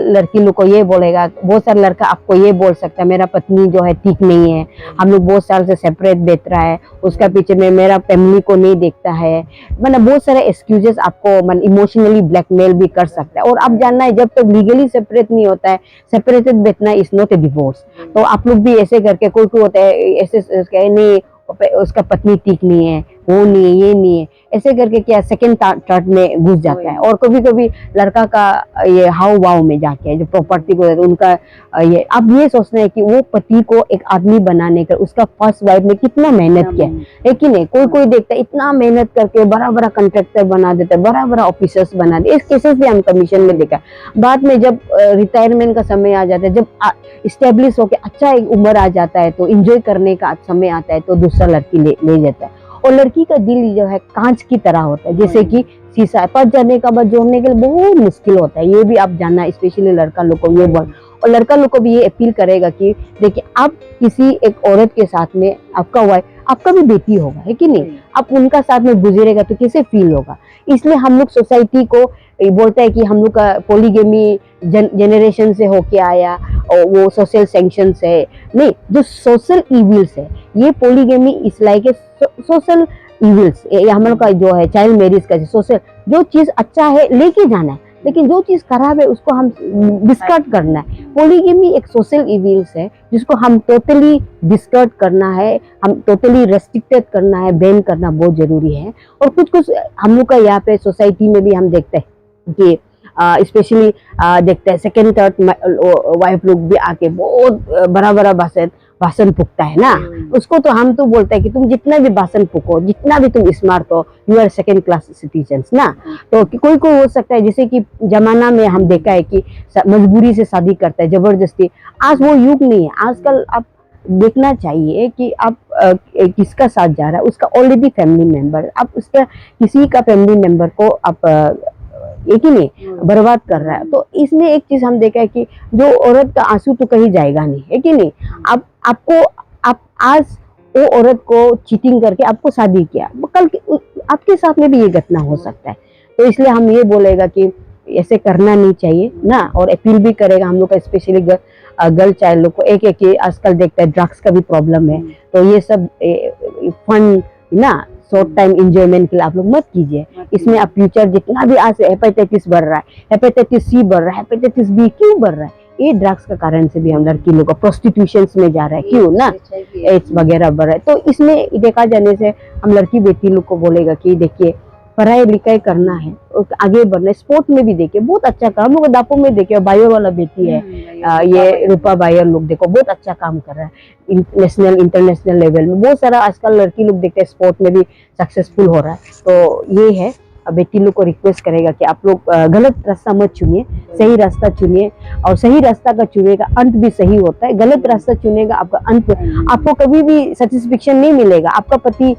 [SPEAKER 2] लड़की लोग को ये बोलेगा, बहुत सारा लड़का आपको ये बोल सकता है मेरा पत्नी जो है ठीक नहीं है, हम लोग बहुत साल से सेपरेट बैठ रहा है, उसका पीछे में मेरा फैमिली को नहीं देखता है, मतलब बहुत सारे एक्सक्यूजेस आपको मन इमोशनली ब्लैकमेल भी कर सकता है। और आप जानना है, जब तक लीगली सेपरेट नहीं होता है, सेपरेटेड बैठना इज नॉट ए डिवोर्स। तो आप लोग भी ऐसे करके, कोई होता है ऐसे नहीं, उसका पत्नी ठीक नहीं है, वो नहीं है, ये नहीं है, ऐसे करके क्या सेकंड थर्ड में घुस जाता है। और कभी लड़का का ये हाव भाव में जाके जो प्रॉपर्टी को उनका ये, अब ये सोचना है कि वो पति को एक आदमी बनाने का उसका फर्स्ट वाइफ ने कितना मेहनत किया है कि नहीं। कोई देखता है इतना मेहनत करके बड़ा कंट्रैक्टर बना देता है, बड़ा ऑफिसर्स बना दे। इस केसेस भी हम कमीशन में देखा। बाद में जब रिटायरमेंट का समय आ जाता है, जब स्टेब्लिश होकर अच्छा एक उम्र आ जाता है, तो एंजॉय करने का समय आता है, तो दूसरा लड़की ले जाता है। और लड़की का दिल जो है कांच की तरह होता है, जैसे कि शीशा, फट जाने का बाद जोड़ने के लिए बहुत मुश्किल होता है। ये भी आप जानना, स्पेशली लड़का लोग को ये बोल, और लड़का लोग को भी ये अपील करेगा कि देखिए, आप किसी एक औरत के साथ में, आपका वाइफ, आपका भी बेटी होगा, है कि नहीं, आप उनका साथ में गुजरेगा तो कैसे फील होगा। इसलिए हम लोग सोसाइटी को बोलते हैं कि हम लोग का पॉलीगेमी जनरेशन से होके आया, और वो सोशल सैंक्शन है नहीं, जो सोशल इविल्स है, ये पॉलीगेमी इस लाइक सोशल इविल्स, ये हम लोग का जो है चाइल्ड मैरिज का सोशल, जो चीज अच्छा है लेके जाना है, लेकिन जो चीज खराब है उसको हम डिस्कार्ड करना है। पॉलीगेमी एक सोशल इविल्स है जिसको हम टोटली डिस्कार्ड करना है, हम टोटली रेस्ट्रिक्टेड करना है, बैन करना बहुत जरूरी है। और कुछ हम लोग का यहाँ पे सोसाइटी में भी हम देखते हैं कि स्पेशली देखते हैं सेकेंड थर्ड वाइफ लोग भी आके बहुत बड़ा भाषण भाषण फूकता है ना, उसको तो हम तो बोलते हैं कि तुम जितना भी भाषण फूको, जितना भी तुम स्मार्ट हो, you are second class citizens ना। तो कोई कोई हो सकता है, जैसे कि जमाना में हम देखा है कि मजबूरी से शादी करता है, जबरदस्ती। आज वो युग नहीं है। आजकल आप देखना चाहिए कि आप किसका साथ जा रहा है, उसका ऑलरेडी फैमिली मेंबर, आप उसका किसी का फैमिली मेंबर को आप एक ही नहीं बर्बाद कर रहा है। तो इसमें एक चीज हम देखा है कि जो औरत का आंसू तो कहीं जाएगा नहीं, है कि नहीं। आप आज वो औरत को चीटिंग करके आपको शादी किया, कल आपके साथ में भी ये घटना हो सकता है। तो इसलिए हम ये बोलेगा कि ऐसे करना नहीं चाहिए ना, और अपील भी करेगा हम लोग का, स्पेशली गर्ल चाइल्ड लोग को। एक आजकल देखते हैं ड्रग्स का भी प्रॉब्लम है, तो ये सब फन ना, शॉर्ट टाइम इंजॉयमेंट के लिए आप लोग मत कीजिए। इसमें आप फ्यूचर जितना भी आज हेपेटाइटिस बढ़ रहा है, हेपेटाइटिस सी बढ़ रहा है, हेपेटाइटिस बी क्यों बढ़ रहा है, ये ड्रग्स का कारण से भी हम लड़की लोग प्रोस्टिट्यूशन में जा रहा है, क्यों ना, एड्स वगैरह बढ़ रहा है। तो इसमें देखा जाने से हम लड़की बेटी लोग को बोलेगा कि देखिए पढ़ाई लिखाई करना है, आगे बढ़ना है। स्पोर्ट में भी देखिए बहुत अच्छा काम, हम लोग दापो में देखिए बायो वाला बेटी है, ये रूपा बायर लोग देखो बहुत अच्छा काम कर रहा है नेशनल इंटरनेशनल लेवल में। बहुत सारा आजकल लड़की लोग देखते हैं स्पोर्ट में भी सक्सेसफुल हो रहा है। तो ये है, बेटी लोग को रिक्वेस्ट करेगा कि आप लोग गलत रास्ता मत चुनिए, सही रास्ता चुनिए, और सही रास्ता का चुनेगा अंत भी सही होता है। गलत रास्ता चुनेगा आपका अंत, आपको कभी भी सेटिस्फेक्शन नहीं मिलेगा। आपका पति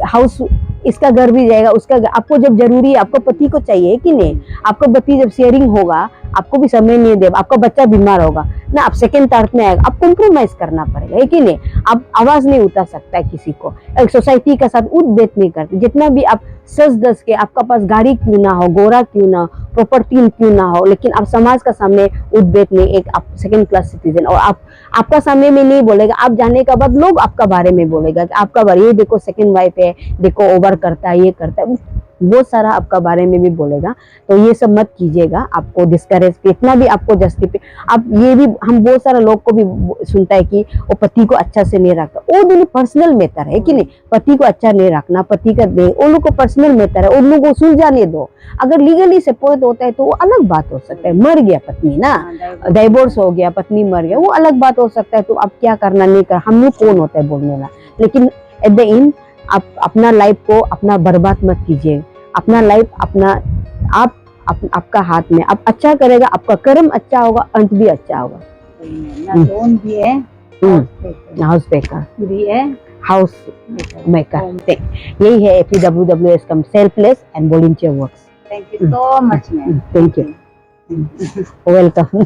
[SPEAKER 2] हाउस, इसका घर भी जाएगा, उसका आपको जब जरूरी है, आपको पति को चाहिए कि नहीं, आपका पति जब शेयरिंग होगा आपको भी समय नहीं देगा, आपका बच्चा बीमार होगा ना, आप सेकंड थर्ड में आएगा, आप कॉम्प्रोमाइज करना पड़ेगा, है कि नहीं। आप आवाज नहीं उठा सकता है किसी को, एक सोसाइटी का साथ उठ नहीं करते। जितना भी आप सच दस के, आपका पास गाड़ी क्यों ना हो, गोरा क्यों ना हो, प्रॉपर्टी क्यों ना हो, लेकिन आप समाज का सामने उठ नहीं, एक आप सेकंड क्लास सिटीजन, और आपका सामने में नहीं बोलेगा, आप जाने के बाद लोग आपका बारे में बोलेगा कि आपका बारे, ये देखो सेकंड वाइफ है, देखो ओवर करता है, ये करता है, बहुत सारा आपका बारे में भी बोलेगा। तो ये सब मत कीजिएगा, आपको डिस्करेज इतना भी आपको जस्टिफाई, आप ये भी, हम बहुत सारा लोग को भी सुनता है कि वो पति को अच्छा से नहीं रखता, वो दोनों पर्सनल मैटर है कि नहीं। पति को अच्छा नहीं रखना, पति का दे, उन लोग को पर्सनल मैटर है, उन लोग को सुलझाने दो। अगर लीगली सपोर्ट होता है तो वो अलग बात हो सकता है, मर गया पत्नी ना, डाइवोर्स हो गया, पत्नी मर गया, वो अलग बात हो सकता है। तो आप क्या करना नहीं कर, हम लोग कौन होता है बोलने वाला। लेकिन एट द एंड आप अपना लाइफ को अपना बर्बाद मत कीजिए, अपना लाइफ अपना आपका हाथ में, आप अच्छा करेगा, आपका कर्म अच्छा होगा, अंत भी अच्छा होगा।
[SPEAKER 3] लोन भी है,
[SPEAKER 2] हाउस मेकर
[SPEAKER 3] भी है,
[SPEAKER 2] हाउस मेकर, यही है APWWS come selfless and volunteer works.
[SPEAKER 3] Thank you so much ma'am,
[SPEAKER 2] thank you, welcome.